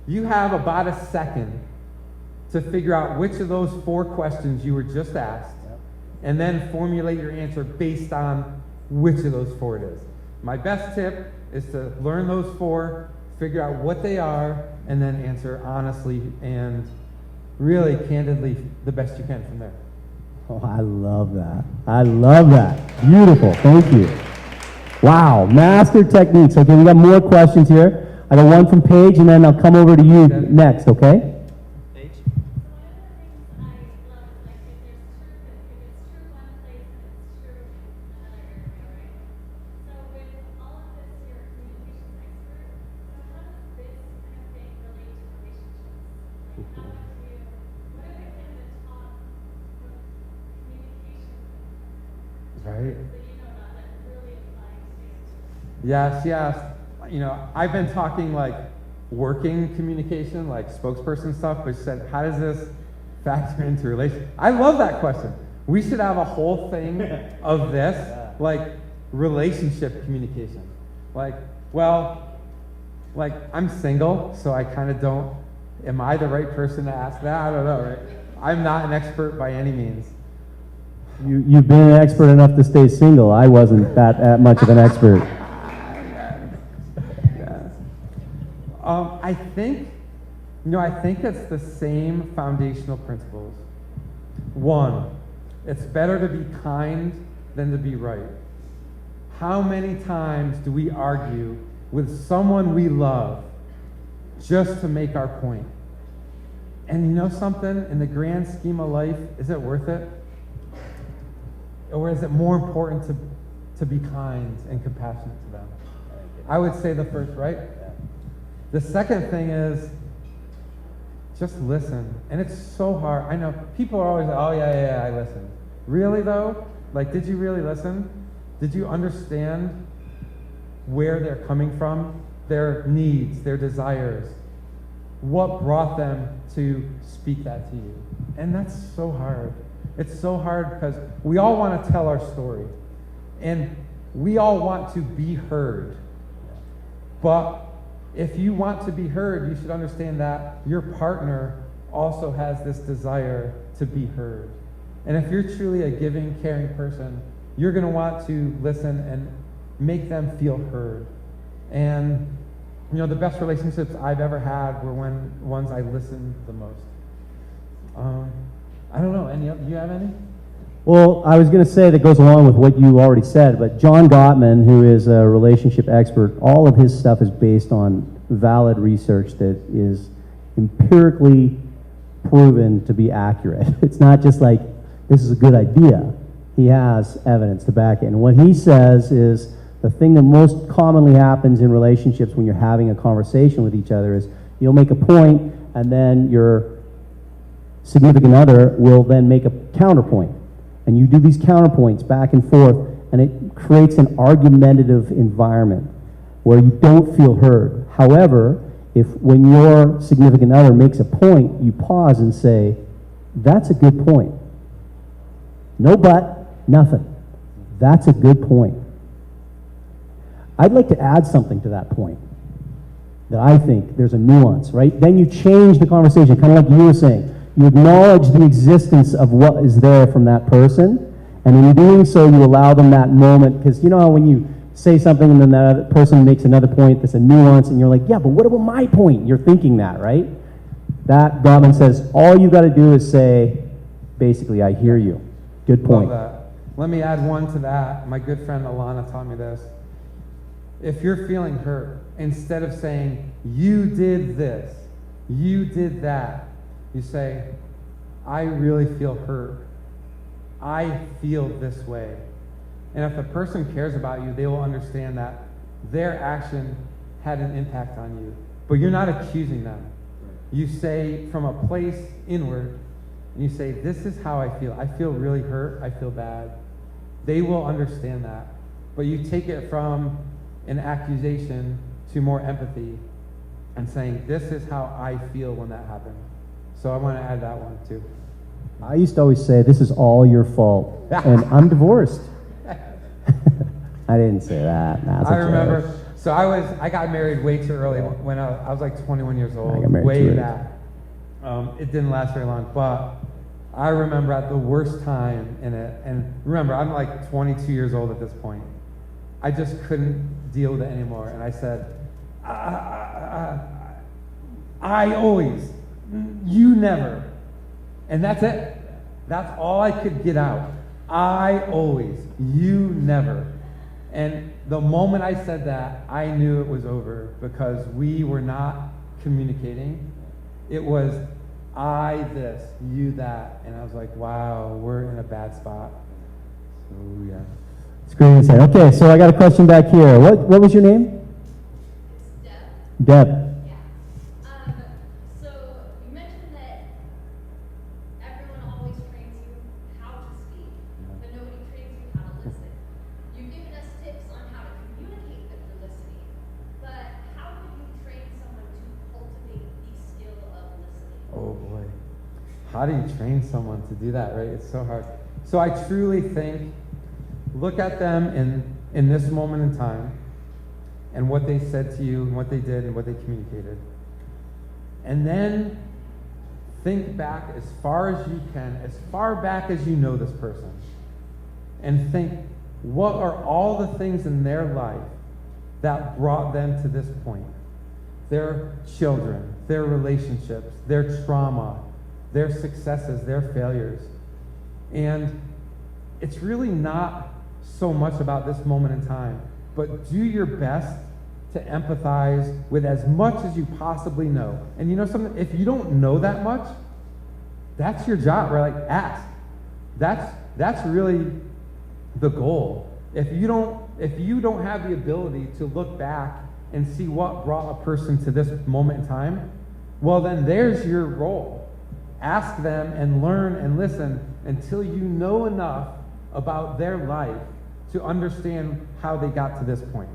you have about a second to figure out which of those 4 questions you were just asked, and then formulate your answer based on which of those 4 it is. My best tip is to learn those 4, figure out what they are, and then answer honestly and really candidly the best you can from there. Oh, I love that. I love that. Beautiful. Thank you. Wow. Master techniques. Okay, we got more questions here. I got one from Paige, and then I'll come over to you next, okay? Paige? Right? Yes, yes. You know, I've been talking like working communication, like spokesperson stuff, but she said, how does this factor into relationship? I love that question. We should have a whole thing of this, like relationship communication. Like, well, like I'm single, so I kind of don't, am I the right person to ask that? I don't know, right? I'm not an expert by any means. You've been an expert enough to stay single. I wasn't that much of an expert. I think it's the same foundational principles. 1, it's better to be kind than to be right. How many times do we argue with someone we love just to make our point? And you know something? In the grand scheme of life, is it worth it? Or is it more important to be kind and compassionate to them? I would say the first, right? The second thing is just listen. And it's so hard. I know people are always like, oh, yeah, I listen. Really, though? Like, did you really listen? Did you understand where they're coming from? Their needs, their desires? What brought them to speak that to you? And that's so hard. It's so hard because we all want to tell our story. And we all want to be heard. But if you want to be heard, you should understand that your partner also has this desire to be heard. And if you're truly a giving, caring person, you're going to want to listen and make them feel heard. And, you know, the best relationships I've ever had were ones I listened the most. I don't know. You have any? Well, I was going to say that goes along with what you already said, but John Gottman, who is a relationship expert, all of his stuff is based on valid research that is empirically proven to be accurate. It's not just like, this is a good idea. He has evidence to back it. And what he says is the thing that most commonly happens in relationships when you're having a conversation with each other is you'll make a point, and then your significant other will then make a counterpoint. And you do these counterpoints back and forth, and it creates an argumentative environment where you don't feel heard. However, if when your significant other makes a point, you pause and say, that's a good point. No but, nothing. That's a good point. I'd like to add something to that point, that I think there's a nuance, right? Then you change the conversation, kind of like you were saying. You acknowledge the existence of what is there from that person, and in doing so, you allow them that moment, because you know how when you say something and then that other person makes another point that's a nuance, and you're like, yeah, but what about my point? You're thinking that, right? That, Gottman says, all you got to do is say, basically, I hear you. Good point. Love that. Let me add one to that. My good friend Alana taught me this. If you're feeling hurt, instead of saying, you did this, you did that, you say, I really feel hurt. I feel this way. And if the person cares about you, they will understand that their action had an impact on you. But you're not accusing them. You say from a place inward, and you say, this is how I feel. I feel really hurt. I feel bad. They will understand that. But you take it from an accusation to more empathy and saying, this is how I feel when that happened. So I want to add that one too. I used to always say, this is all your fault, and I'm divorced. I didn't say that. That's I remember, so I got married way too early when I was like 21 years old, I got married way too early. back. It didn't last very long, but I remember at the worst time in it, and remember, I'm like 22 years old at this point. I just couldn't deal with it anymore, and I said, I always, you never. And that's it. That's all I could get out. I always, you never. And the moment I said that, I knew it was over because we were not communicating. It was I this, you that. And I was like, wow, we're in a bad spot. So, yeah. It's great insight. Okay, so I got a question back here. What was your name? Deb. Deb. Yeah. So you mentioned that everyone always trains you how to speak, but nobody trains you how to listen. You've given us tips on how to communicate that you're listening, but how would you train someone to cultivate the skill of listening? Oh boy. How do you train someone to do that, right? It's so hard. So I truly think, look at them in this moment in time and what they said to you and what they did and what they communicated. And then think back as far as you can, as far back as you know this person, and think, what are all the things in their life that brought them to this point? Their children, their relationships, their trauma, their successes, their failures. And it's really not so much about this moment in time, but do your best to empathize with as much as you possibly know. And you know something? If you don't know that much, that's your job, right? Like, ask. That's really the goal. If you don't have the ability to look back and see what brought a person to this moment in time, well, then there's your role. Ask them and learn and listen until you know enough about their life to understand how they got to this point.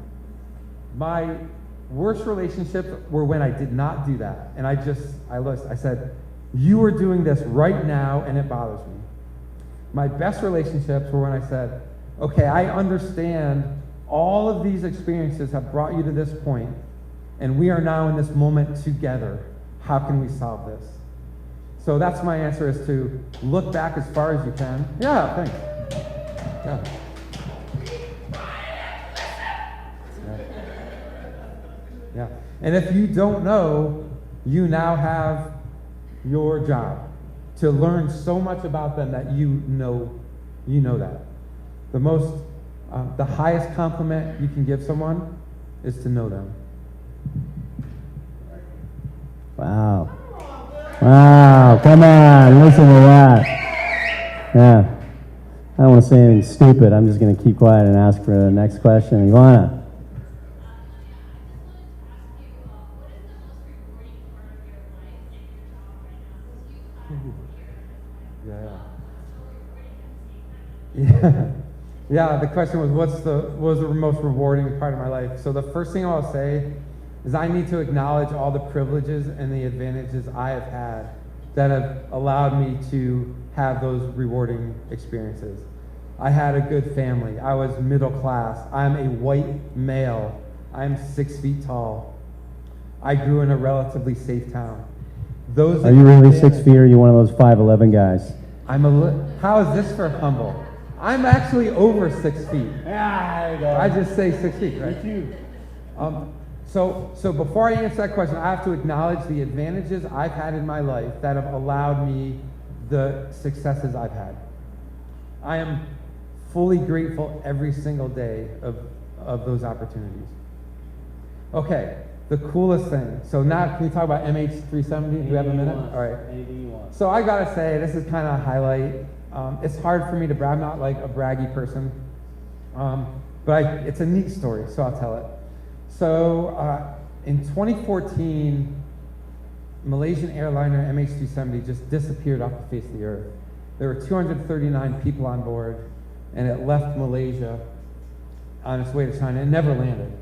My worst relationships were when I did not do that. And I said, you are doing this right now and it bothers me. My best relationships were when I said, okay, I understand all of these experiences have brought you to this point, and we are now in this moment together. How can we solve this? So that's my answer, is to look back as far as you can. Yeah, thanks. Yeah. Yeah. And if you don't know, you now have your job. to learn so much about them that you know that. The highest compliment you can give someone is to know them. Wow. Wow, come on, listen to that. Yeah. I don't want to say anything stupid. I'm just going to keep quiet and ask for the next question. Ivana. Yeah. Yeah, the question was, what was the most rewarding part of my life? So the first thing I'll say is I need to acknowledge all the privileges and the advantages I have had that have allowed me to have those rewarding experiences. I had a good family. I was middle class. I'm a white male. I'm 6 feet tall. I grew in a relatively safe town. Are you really 6 feet, or are you one of those 5'11" guys? How is this for humble? I'm actually over 6 feet. Yeah, I just say 6 feet, right? So before I answer that question, I have to acknowledge the advantages I've had in my life that have allowed me the successes I've had. I am fully grateful every single day of those opportunities. Okay, the coolest thing. So now, can we talk about MH370? Do we have a minute? All right. Anything you want. So I gotta say, this is kind of a highlight. It's hard for me to brag. I'm not like a braggy person, but it's a neat story, so I'll tell it. So in 2014, Malaysian airliner MH370 just disappeared off the face of the earth. There were 239 people on board, and it left Malaysia on its way to China. It never landed.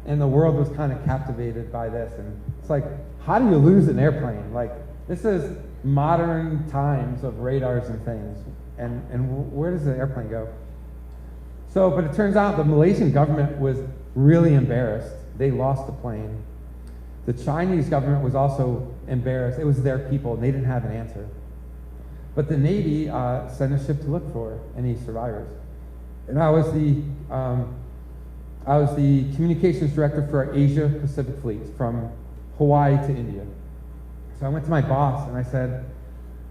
And the world was kind of captivated by this. And it's like, how do you lose an airplane? Like, this is modern times of radars and things. And where does the airplane go? So, but it turns out the Malaysian government was really embarrassed. They lost the plane. The Chinese government was also embarrassed. It was their people, and they didn't have an answer. But the Navy sent a ship to look for any survivors. And I was the communications director for our Asia Pacific fleet from Hawaii to India. So I went to my boss and I said,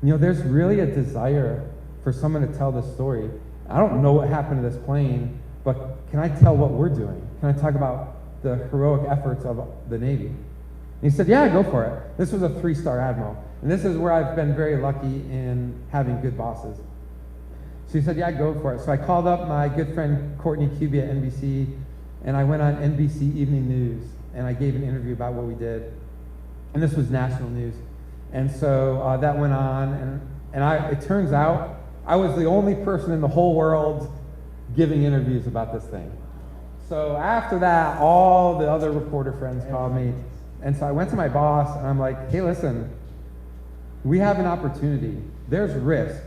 there's really a desire for someone to tell this story. I don't know what happened to this plane, but can I tell what we're doing? Can I talk about the heroic efforts of the Navy? And he said, yeah, go for it. This was a 3-star admiral. And this is where I've been very lucky in having good bosses. So he said, yeah, go for it. So I called up my good friend Courtney Cuby at NBC, and I went on NBC Evening News, and I gave an interview about what we did. And this was national news. And so that went on, and it turns out I was the only person in the whole world giving interviews about this thing. So after that, all the other reporter friends called me. And so I went to my boss, and I'm like, hey, listen, we have an opportunity. There's risk.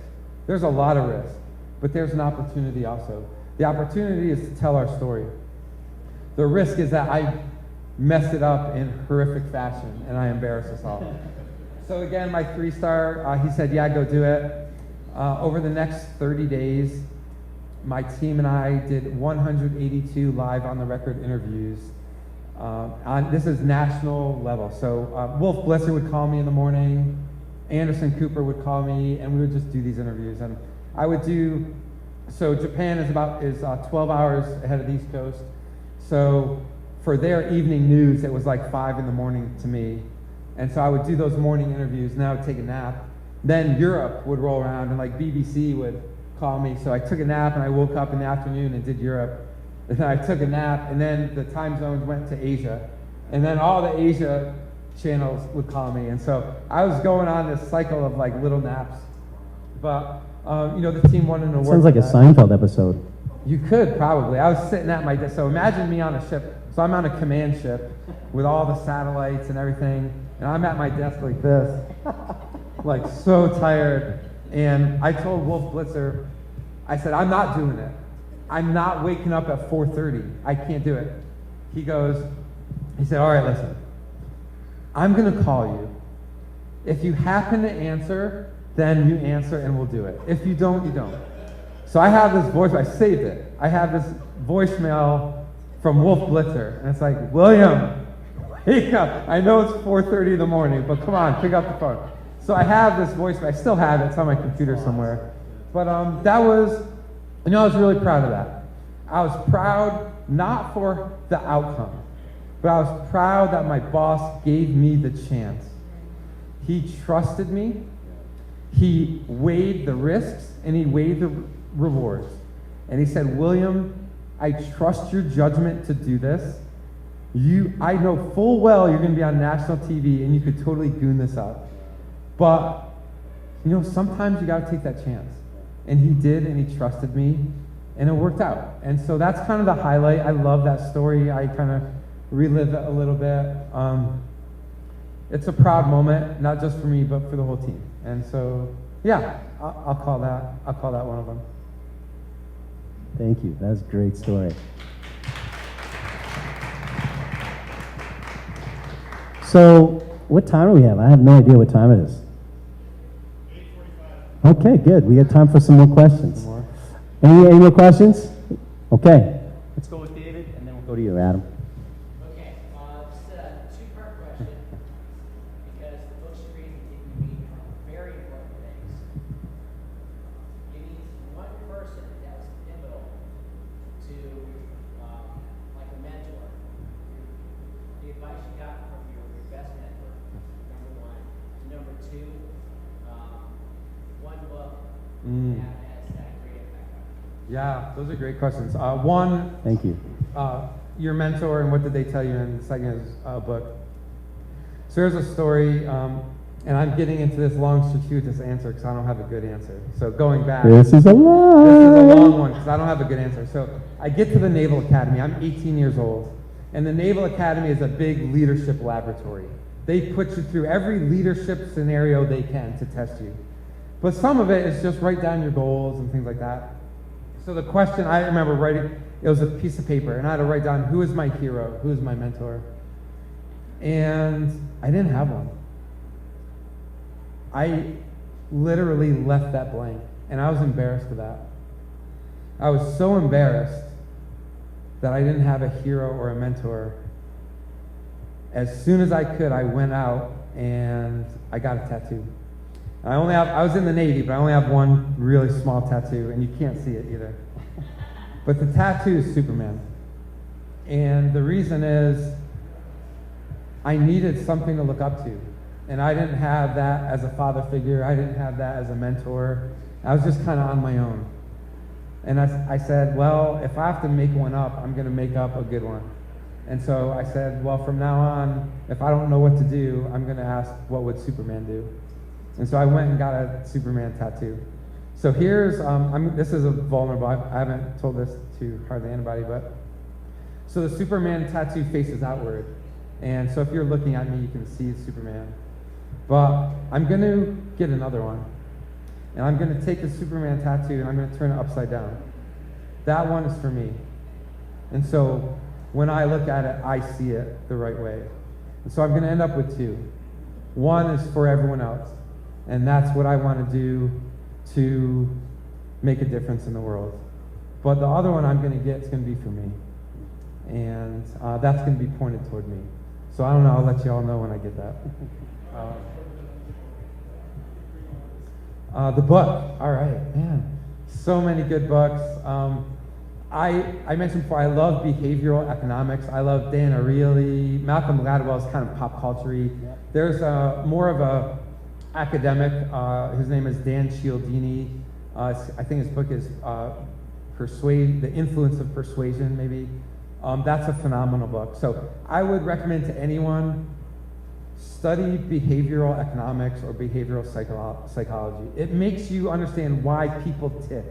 There's a lot of risk. But there's an opportunity also. The opportunity is to tell our story. The risk is that I messed it up in horrific fashion, and I embarrass us all. So again, my 3-star, he said, yeah, go do it. Over the next 30 days, my team and I did 182 live on-the-record interviews. This is national level. So Wolf Blitzer would call me in the morning. Anderson Cooper would call me, and we would just do these interviews. And I would do, so Japan is 12 hours ahead of the East Coast. So for their evening news, it was like 5 in the morning to me. And so I would do those morning interviews, and I would take a nap. Then Europe would roll around, and like BBC would call me. So I took a nap, and I woke up in the afternoon and did Europe. And then I took a nap, and then the time zones went to Asia. And then all the Asia channels would call me. And so I was going on this cycle of like little naps. But, the team won an award. Sounds like a Seinfeld episode. You could probably. I was sitting at my desk. So imagine me on a ship. So I'm on a command ship with all the satellites and everything. And I'm at my desk like this, like so tired. And I told Wolf Blitzer, I said, I'm not doing it. I'm not waking up at 4:30. I can't do it. He said, all right, listen. I'm going to call you. If you happen to answer, then you answer and we'll do it. If you don't, you don't. So I have this voice, I saved it. I have this voicemail from Wolf Blitzer, and it's like, William, wake up. I know it's 4:30 in the morning, but come on, pick up the phone. So I have this voice, I still have it, it's on my computer somewhere. But that was, I was really proud of that. I was proud not for the outcome, but I was proud that my boss gave me the chance. He trusted me, he weighed the risks, and he weighed the rewards. And he said, William, I trust your judgment to do this. I know full well you're going to be on national TV and you could totally goon this up. But, sometimes you got to take that chance. And he did, and he trusted me, and it worked out. And so that's kind of the highlight. I love that story. I kind of relive it a little bit. It's a proud moment, not just for me, but for the whole team. And so, yeah, I'll call that one of them. Thank you. That's a great story. So, what time do we have? I have no idea what time it is. 8:45. Okay, good. We got time for some more questions. Any more questions? Okay. Let's go with David, and then we'll go to you, Adam. Okay, just a two-part question, because the books you're reading give me very important things. Give me one person that was pivotal to, like a mentor. The advice you got from your best mentor, number one. Number two, one book that has had a great impact on you. Yeah, those are great questions. One, Thank you. your mentor and what did they tell you, and the second is a book. So there's a story, and I'm getting into this long circuitous answer because I don't have a good answer. So going back, This is a lot. this is a long one because I don't have a good answer. So I get to the Naval Academy. I'm 18 years old, and the Naval Academy is a big leadership laboratory. They put you through every leadership scenario they can to test you. But some of it is just write down your goals and things like that. So the question, I remember writing, it was a piece of paper, and I had to write down who is my hero, who is my mentor. And I didn't have one. I literally left that blank, and I was embarrassed of that. I was so embarrassed that I didn't have a hero or a mentor. As soon as I could, I went out and I got a tattoo. I was in the Navy, but I only have one really small tattoo, and you can't see it either. But the tattoo is Superman. And the reason is I needed something to look up to. And I didn't have that as a father figure. I didn't have that as a mentor. I was just kind of on my own. And I said, well, if I have to make one up, I'm going to make up a good one. And so I said, well, from now on, if I don't know what to do, I'm going to ask, what would Superman do? And so I went and got a Superman tattoo. So here's, this is a vulnerable, I haven't told this to hardly anybody, but, so the Superman tattoo faces outward. And so if you're looking at me, you can see Superman. But I'm going to get another one. And I'm going to take the Superman tattoo and I'm going to turn it upside down. That one is for me. And so when I look at it, I see it the right way. And so I'm going to end up with two. One is for everyone else. And that's what I want to do to make a difference in the world. But the other one I'm going to get is going to be for me. And that's going to be pointed toward me. So I don't know, I'll let you all know when I get that. The book, all right, man. So many good books. I mentioned before, I love behavioral economics. I love Dan Ariely. Malcolm Gladwell is kind of pop culture-y. There's more of a academic. His name is Dan Cialdini. I think his book is The Influence of Persuasion, maybe. That's a phenomenal book. So I would recommend to anyone, study behavioral economics or behavioral psychology. It makes you understand why people tick.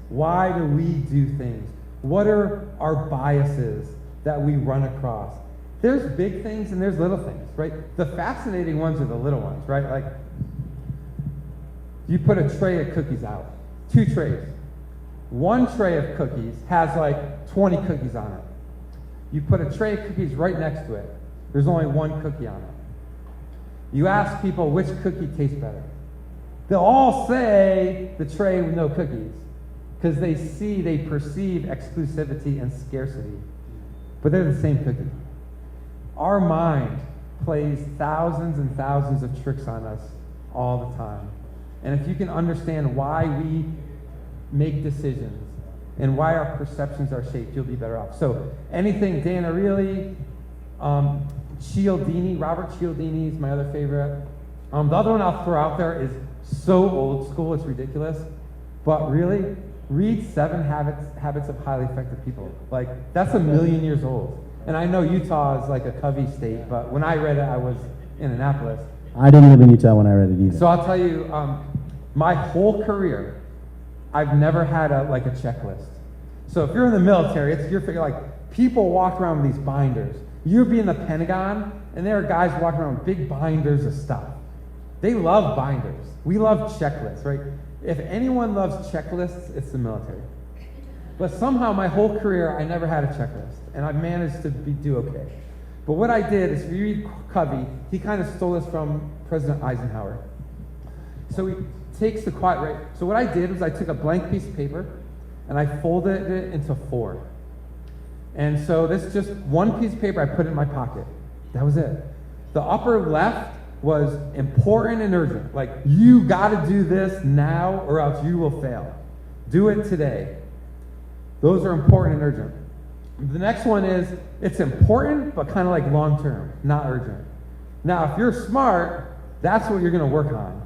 Why do we do things? What are our biases that we run across? There's big things and there's little things, right? The fascinating ones are the little ones, right? Like, you put a tray of cookies out, 2 trays. One tray of cookies has like 20 cookies on it. You put a tray of cookies right next to it. There's only 1 cookie on it. You ask people which cookie tastes better. They'll all say the tray with no cookies because they perceive exclusivity and scarcity. But they're the same cookie. Our mind plays thousands and thousands of tricks on us all the time. And if you can understand why we make decisions and why our perceptions are shaped, you'll be better off. So anything Dan Ariely, Cialdini, Robert Cialdini is my other favorite. The other one I'll throw out there is so old school, it's ridiculous. But really, read 7 Habits of Highly Effective People. Like, that's 1,000,000 years old. And I know Utah is like a Covey state, but when I read it, I was in Annapolis. I didn't live in Utah when I read it either. So I'll tell you, my whole career, I've never had a checklist. So if you're in the military, you're figuring like people walk around with these binders. You'd be in the Pentagon, and there are guys walking around with big binders of stuff. They love binders. We love checklists, right? If anyone loves checklists, it's the military. But somehow my whole career, I never had a checklist, and I've managed to do okay. But what I did is, if you read Covey, he kind of stole this from President Eisenhower. So he takes the quiet, right? So what I did was I took a blank piece of paper, and I folded it into 4. And so this is just one piece of paper I put in my pocket. That was it. The upper left was important and urgent. Like, you got to do this now or else you will fail. Do it today. Those are important and urgent. The next one is, it's important, but kind of like long-term, not urgent. Now, if you're smart, that's what you're going to work on.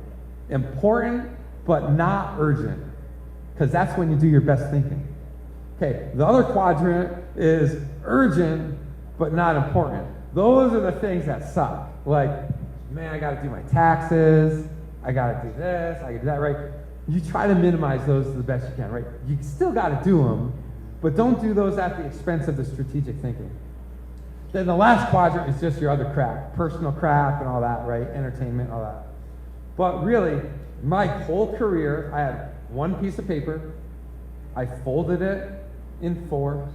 Important, but not urgent. Because that's when you do your best thinking. Okay, the other quadrant is urgent, but not important. Those are the things that suck. Like, man, I got to do my taxes. I got to do this. I got to do that, right? You try to minimize those the best you can, right? You still got to do them, but don't do those at the expense of the strategic thinking. Then the last quadrant is just your other crap, personal crap and all that, right? Entertainment, all that. But really, my whole career, I had one piece of paper. I folded it in 4,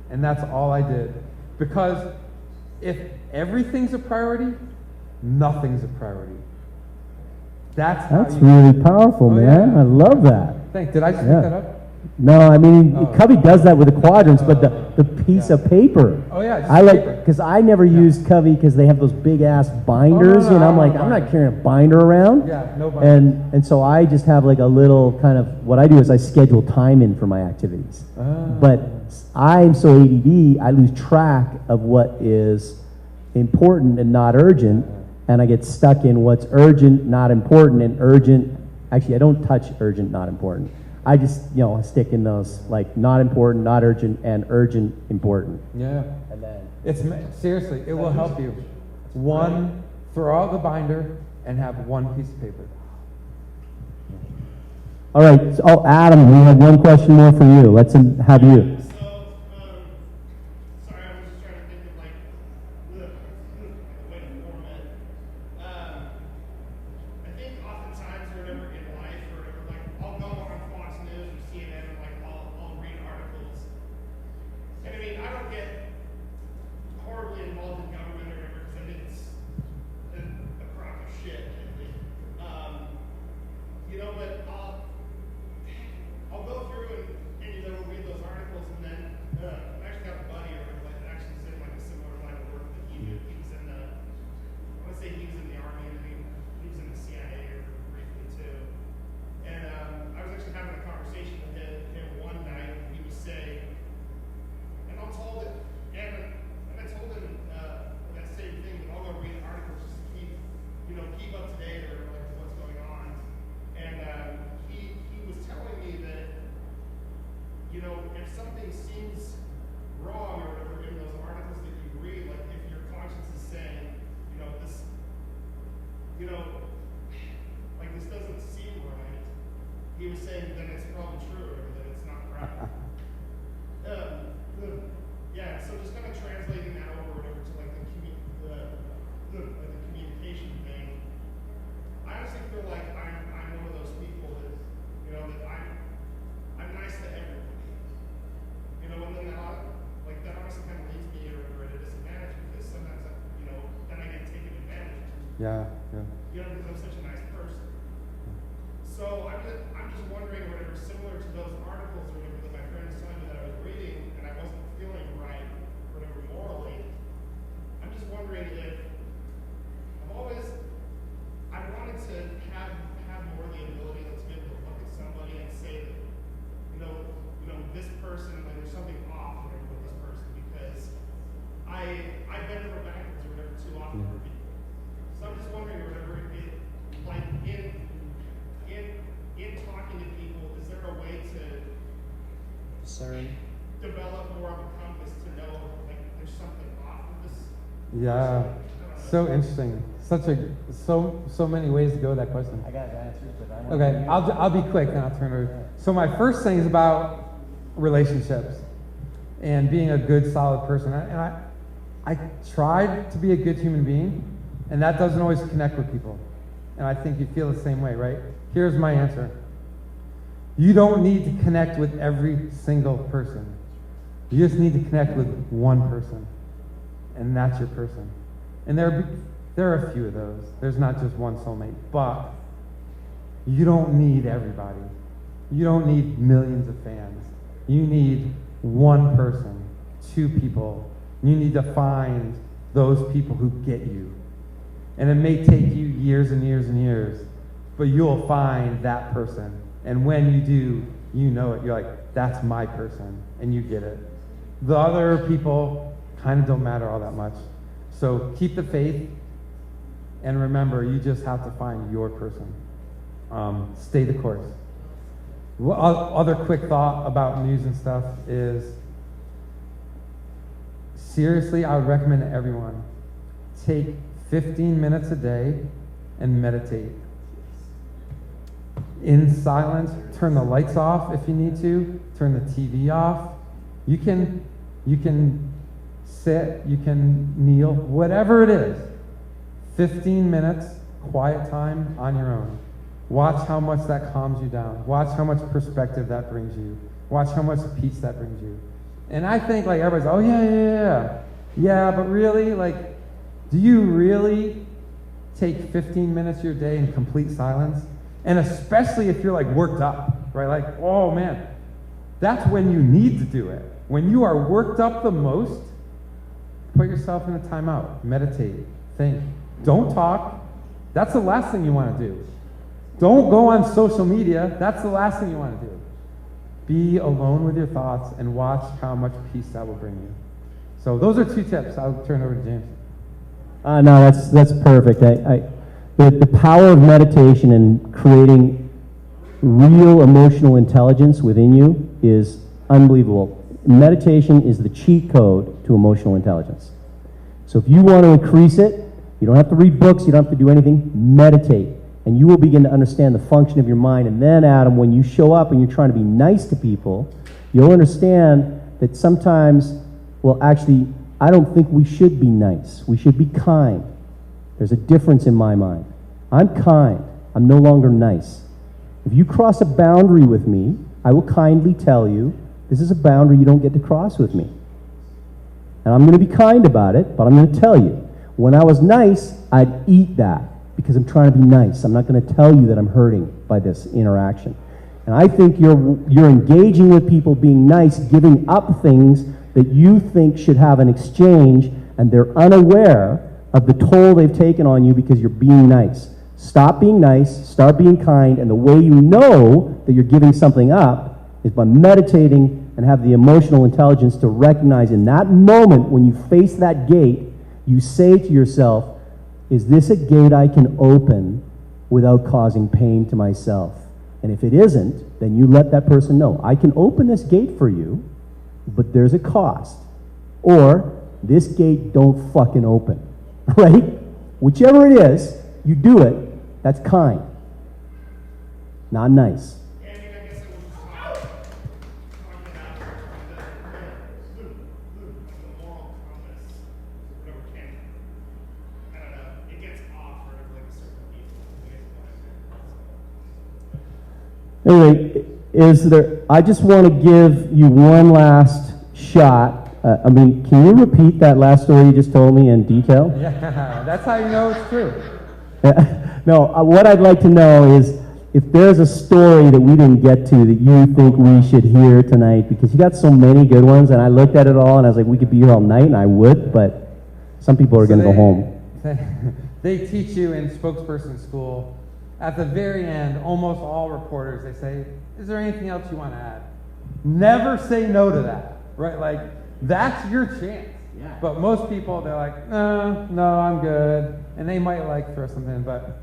and that's all I did. Because if everything's a priority, nothing's a priority. That's really powerful, man. Yeah. I love that. Thanks. Did I just Yeah. pick that up? No, I mean, Oh. Covey does that with the quadrants, but the piece of paper. Oh, yeah, just I like, paper. because I never used Covey because they have those big ass binders, no, and I I'm don't like, want I'm a not binder. carrying a binder around. Yeah, no binder. And so I just have like a little kind of, what I do is I schedule time in for my activities. But I'm so ADD, I lose track of what is important and not urgent, and I get stuck in what's urgent, not important, and urgent. Actually, I don't touch urgent, not important. I just, stick in those, like, not important, not urgent, and urgent, important. Yeah. And then, Seriously, it will help you. One, throw out the binder and have one piece of paper. all right. So, Adam, we have one question more for you. Let's have you. So, sorry, I was just trying to think of like the way to form it. I think oftentimes or whatever in life or whatever, like I'll go on Fox News or CNN and like I'll read articles. And I mean, I don't get horribly involved in government or whatever because I think it's a crock of shit. But I'll go through and read those articles, and then I actually got a buddy or whatever that actually did like a similar line of work that he did. He was in the, I want to say he was in the Army, and he was in the CIA or briefly too. And I was actually having a conversation with him one night, and he was saying, and I told him that same thing, that I'll go read articles just to keep up to date or like what's going on. And he was telling me that, if something seems wrong or whatever in those articles that you read, like if your conscience is saying, this, like this doesn't seem right, he was saying that it's probably true or that it's not right. Yeah, so just kind of translating that over whatever to like the communication thing. I honestly feel like I'm one of those people that, that I'm nice to everybody. And then that honestly kind of leaves me at a disadvantage because sometimes, then I get taken advantage of. Yeah. Because I'm such a nice person. So I'm just wondering whatever similar to those articles or whatever that my friend was telling me that I was reading and I wasn't feeling right, whatever morally. I'm just wondering if I wanted to have discern. develop more of a compass to know like there's something off of this. Yeah, so interesting. So many ways to go with that question. I got answers, but I want Okay, I'll be quick and I'll turn it over. So my first thing is about relationships and being a good, solid person. I tried to be a good human being, and that doesn't always connect with people. And I think you feel the same way, right? Here's my answer. You don't need to connect with every single person. You just need to connect with one person, and that's your person. And there are a few of those. There's not just one soulmate, but you don't need everybody. You don't need millions of fans. You need one person, two people. You need to find those people who get you. And it may take you years and years and years, but you'll find that person. And when you do, you know it. You're like, that's my person, and you get it. The other people kind of don't matter all that much. So keep the faith, and remember, you just have to find your person. Stay the course. Other quick thought about news and stuff is, seriously, I would recommend to everyone, take 15 minutes a day and meditate. In silence, turn the lights off if you need to, turn the TV off. You can sit, you can kneel, whatever it is. 15 minutes, quiet time on your own. Watch how much that calms you down. Watch how much perspective that brings you. Watch how much peace that brings you. And I think like everybody's, oh yeah, but really, like, do you really take 15 minutes of your day in complete silence? And especially if you're like worked up, right? Like, oh man, that's when you need to do it. When you are worked up the most, put yourself in a timeout, meditate, think. Don't talk. That's the last thing you want to do. Don't go on social media. That's the last thing you want to do. Be alone with your thoughts and watch how much peace that will bring you. So those are 2 tips. I'll turn it over to James. No, that's perfect. The power of meditation and creating real emotional intelligence within you is unbelievable. Meditation is the cheat code to emotional intelligence. So if you want to increase it, you don't have to read books, you don't have to do anything, meditate. And you will begin to understand the function of your mind. And then, Adam, when you show up and you're trying to be nice to people, you'll understand that sometimes, well, actually, I don't think we should be nice. We should be kind. There's a difference in my mind. I'm kind. I'm no longer nice. If you cross a boundary with me, I will kindly tell you, this is a boundary you don't get to cross with me. And I'm going to be kind about it, but I'm going to tell you. When I was nice, I'd eat that because I'm trying to be nice. I'm not going to tell you that I'm hurting by this interaction. And I think you're engaging with people, being nice, giving up things that you think should have an exchange, and they're unaware of the toll they've taken on you because you're being nice. Stop being nice, start being kind, and the way you know that you're giving something up is by meditating and have the emotional intelligence to recognize in that moment when you face that gate, you say to yourself, is this a gate I can open without causing pain to myself? And if it isn't, then you let that person know, I can open this gate for you, but there's a cost. Or, this gate don't fucking open, right? Whichever it is, you do it, that's kind. Not nice. Yeah, I mean, I guess it was talking about the moral compass, whatever can, I don't know, it gets off for like a certain people. Anyway, I just want to give you one last shot. Can you repeat that last story you just told me in detail? Yeah, that's how you know it's true. No, what I'd like to know is if there's a story that we didn't get to that you think we should hear tonight, because you got so many good ones, and I looked at it all and I was like, we could be here all night, and I would, but some people are going to go home. They teach you in spokesperson school, at the very end, almost all reporters, they say, is there anything else you want to add? Never say no to that, right? Like, that's your chance. Yeah. But most people, they're like, no, I'm good. And they might like throw something in, but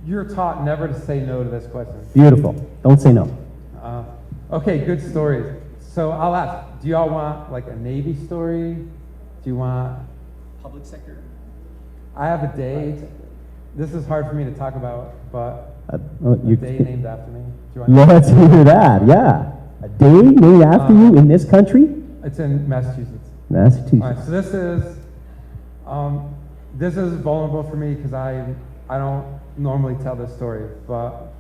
you're taught never to say no to this question. Beautiful. Don't say no. Okay, good stories. So I'll ask, do y'all want like a Navy story? Do you want, Public sector? I have a day, this is hard for me to talk about, but a You, day named after me. Do you want? let's hear that, yeah. A day named after you in this country? It's in Massachusetts. Massachusetts. All right, so this is vulnerable for me because I don't normally tell this story, but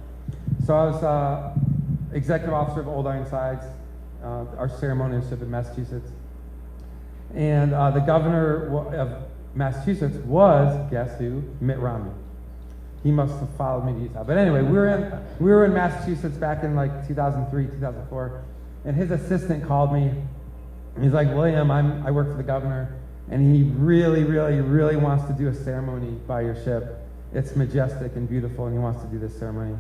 so I was executive officer of Old Ironsides, our ceremonialship in Massachusetts, and the governor of Massachusetts was, guess who? Mitt Romney. He must have followed me to Utah. But anyway, we were in Massachusetts back in like 2003, 2004, and his assistant called me. He's like, William, I work for the governor, and he really, really, really wants to do a ceremony by your ship. It's majestic and beautiful, and he wants to do this ceremony.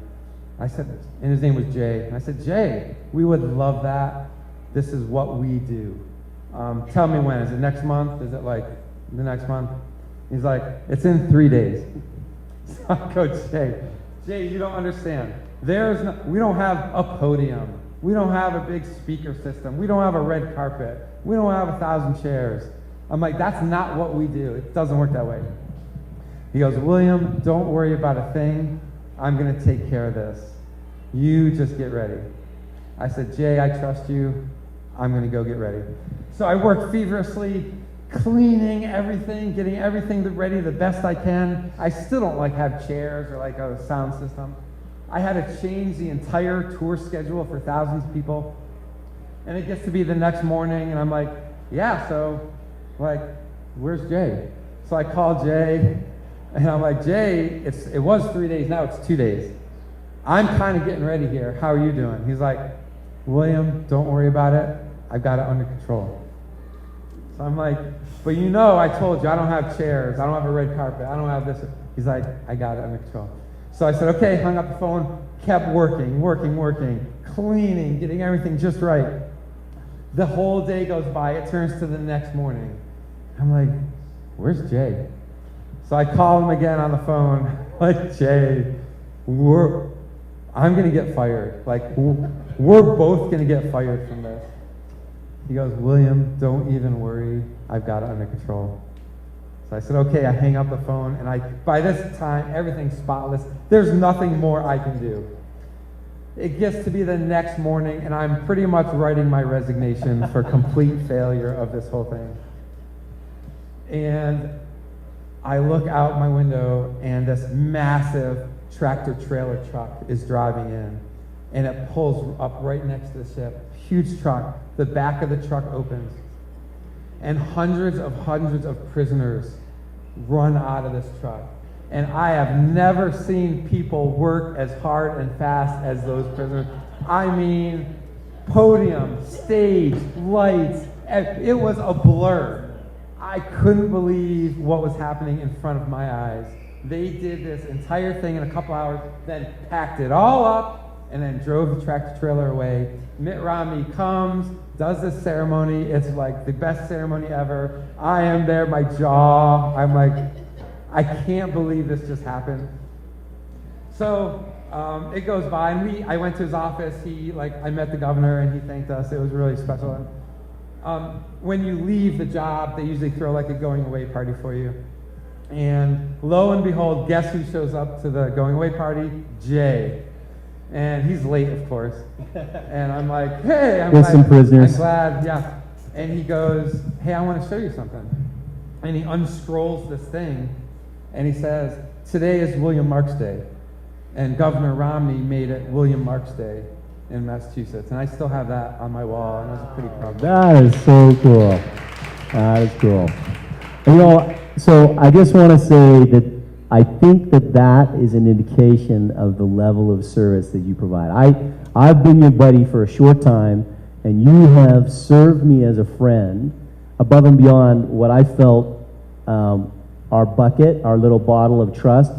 I said, and his name was Jay. And I said, Jay, we would love that. This is what we do. Tell me when. Is it next month? Is it like the next month? He's like, it's in 3 days. So I go, Jay, you don't understand. We don't have a podium. We don't have a big speaker system. We don't have a red carpet. We don't have 1,000 chairs. I'm like, that's not what we do. It doesn't work that way. He goes, William, don't worry about a thing. I'm going to take care of this. You just get ready. I said, Jay, I trust you. I'm going to go get ready. So I worked feverishly, cleaning everything, getting everything ready the best I can. I still don't like have chairs or like a sound system. I had to change the entire tour schedule for thousands of people. And it gets to be the next morning, and I'm like, yeah, so, like, where's Jay? So I call Jay, and I'm like, Jay, it was 3 days, now it's 2 days. I'm kind of getting ready here. How are you doing? He's like, William, don't worry about it. I've got it under control. So I'm like, but you know, I told you, I don't have chairs. I don't have a red carpet. I don't have this. He's like, I got it under control. So I said, okay, hung up the phone, kept working, cleaning, getting everything just right. The whole day goes by. It turns to the next morning. I'm like, where's Jay? So I call him again on the phone, like, Jay, I'm going to get fired. Like, we're both going to get fired from this. He goes, William, don't even worry. I've got it under control. So I said, okay, I hang up the phone, and by this time, everything's spotless. There's nothing more I can do. It gets to be the next morning, and I'm pretty much writing my resignation for complete failure of this whole thing. And I look out my window, and this massive tractor-trailer truck is driving in, and it pulls up right next to the ship. Huge truck. The back of the truck opens, and hundreds of prisoners run out of this truck. And I have never seen people work as hard and fast as those prisoners. I mean, podium, stage, lights, it was a blur. I couldn't believe what was happening in front of my eyes. They did this entire thing in a couple hours, then packed it all up, and then drove the tractor trailer away. Mitt Romney comes, does this ceremony. It's like the best ceremony ever. I am there, my jaw. I'm like, I can't believe this just happened. So it goes by, and I went to his office. I met the governor, and he thanked us. It was really special. And, when you leave the job, they usually throw like a going away party for you. And lo and behold, guess who shows up to the going away party? Jay. And he's late, of course. And I'm like, hey, I'm some prisoners. I'm glad, yeah. And he goes, hey, I want to show you something. And he unscrolls this thing, and he says, today is William Marks Day. And Governor Romney made it William Marks Day in Massachusetts. And I still have that on my wall, and I was pretty proud. That is so cool. That is cool. And, so I just want to say that I think that is an indication of the level of service that you provide. I've been your buddy for a short time, and you have served me as a friend above and beyond what I felt our bucket, our little bottle of trust,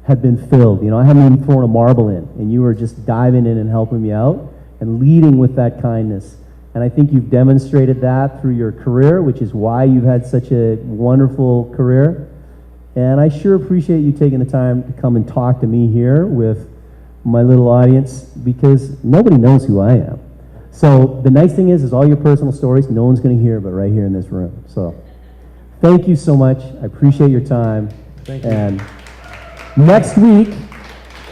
had been filled. I haven't even thrown a marble in, and you were just diving in and helping me out and leading with that kindness. And I think you've demonstrated that through your career, which is why you've had such a wonderful career. And I sure appreciate you taking the time to come and talk to me here with my little audience, because nobody knows who I am. So the nice thing is all your personal stories, no one's going to hear but right here in this room. So thank you so much. I appreciate your time. Thank you. And next week,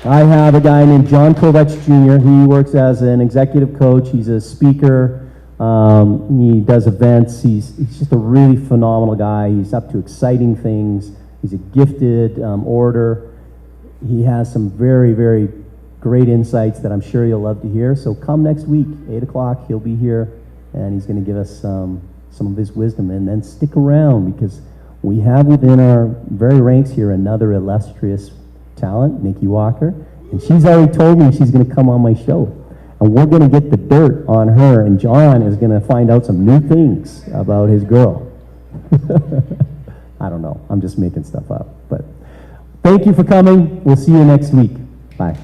I have a guy named John Kovacs Jr. He works as an executive coach. He's a speaker. He does events. He's just a really phenomenal guy. He's up to exciting things. He's a gifted orator. He has some very, very great insights that I'm sure you'll love to hear. So come next week, 8 o'clock, he'll be here, and he's going to give us some of his wisdom. And then stick around, because we have within our very ranks here another illustrious talent, Nikki Walker, and she's already told me she's going to come on my show. And we're going to get the dirt on her, and John is going to find out some new things about his girl. I don't know. I'm just making stuff up. But thank you for coming. We'll see you next week. Bye.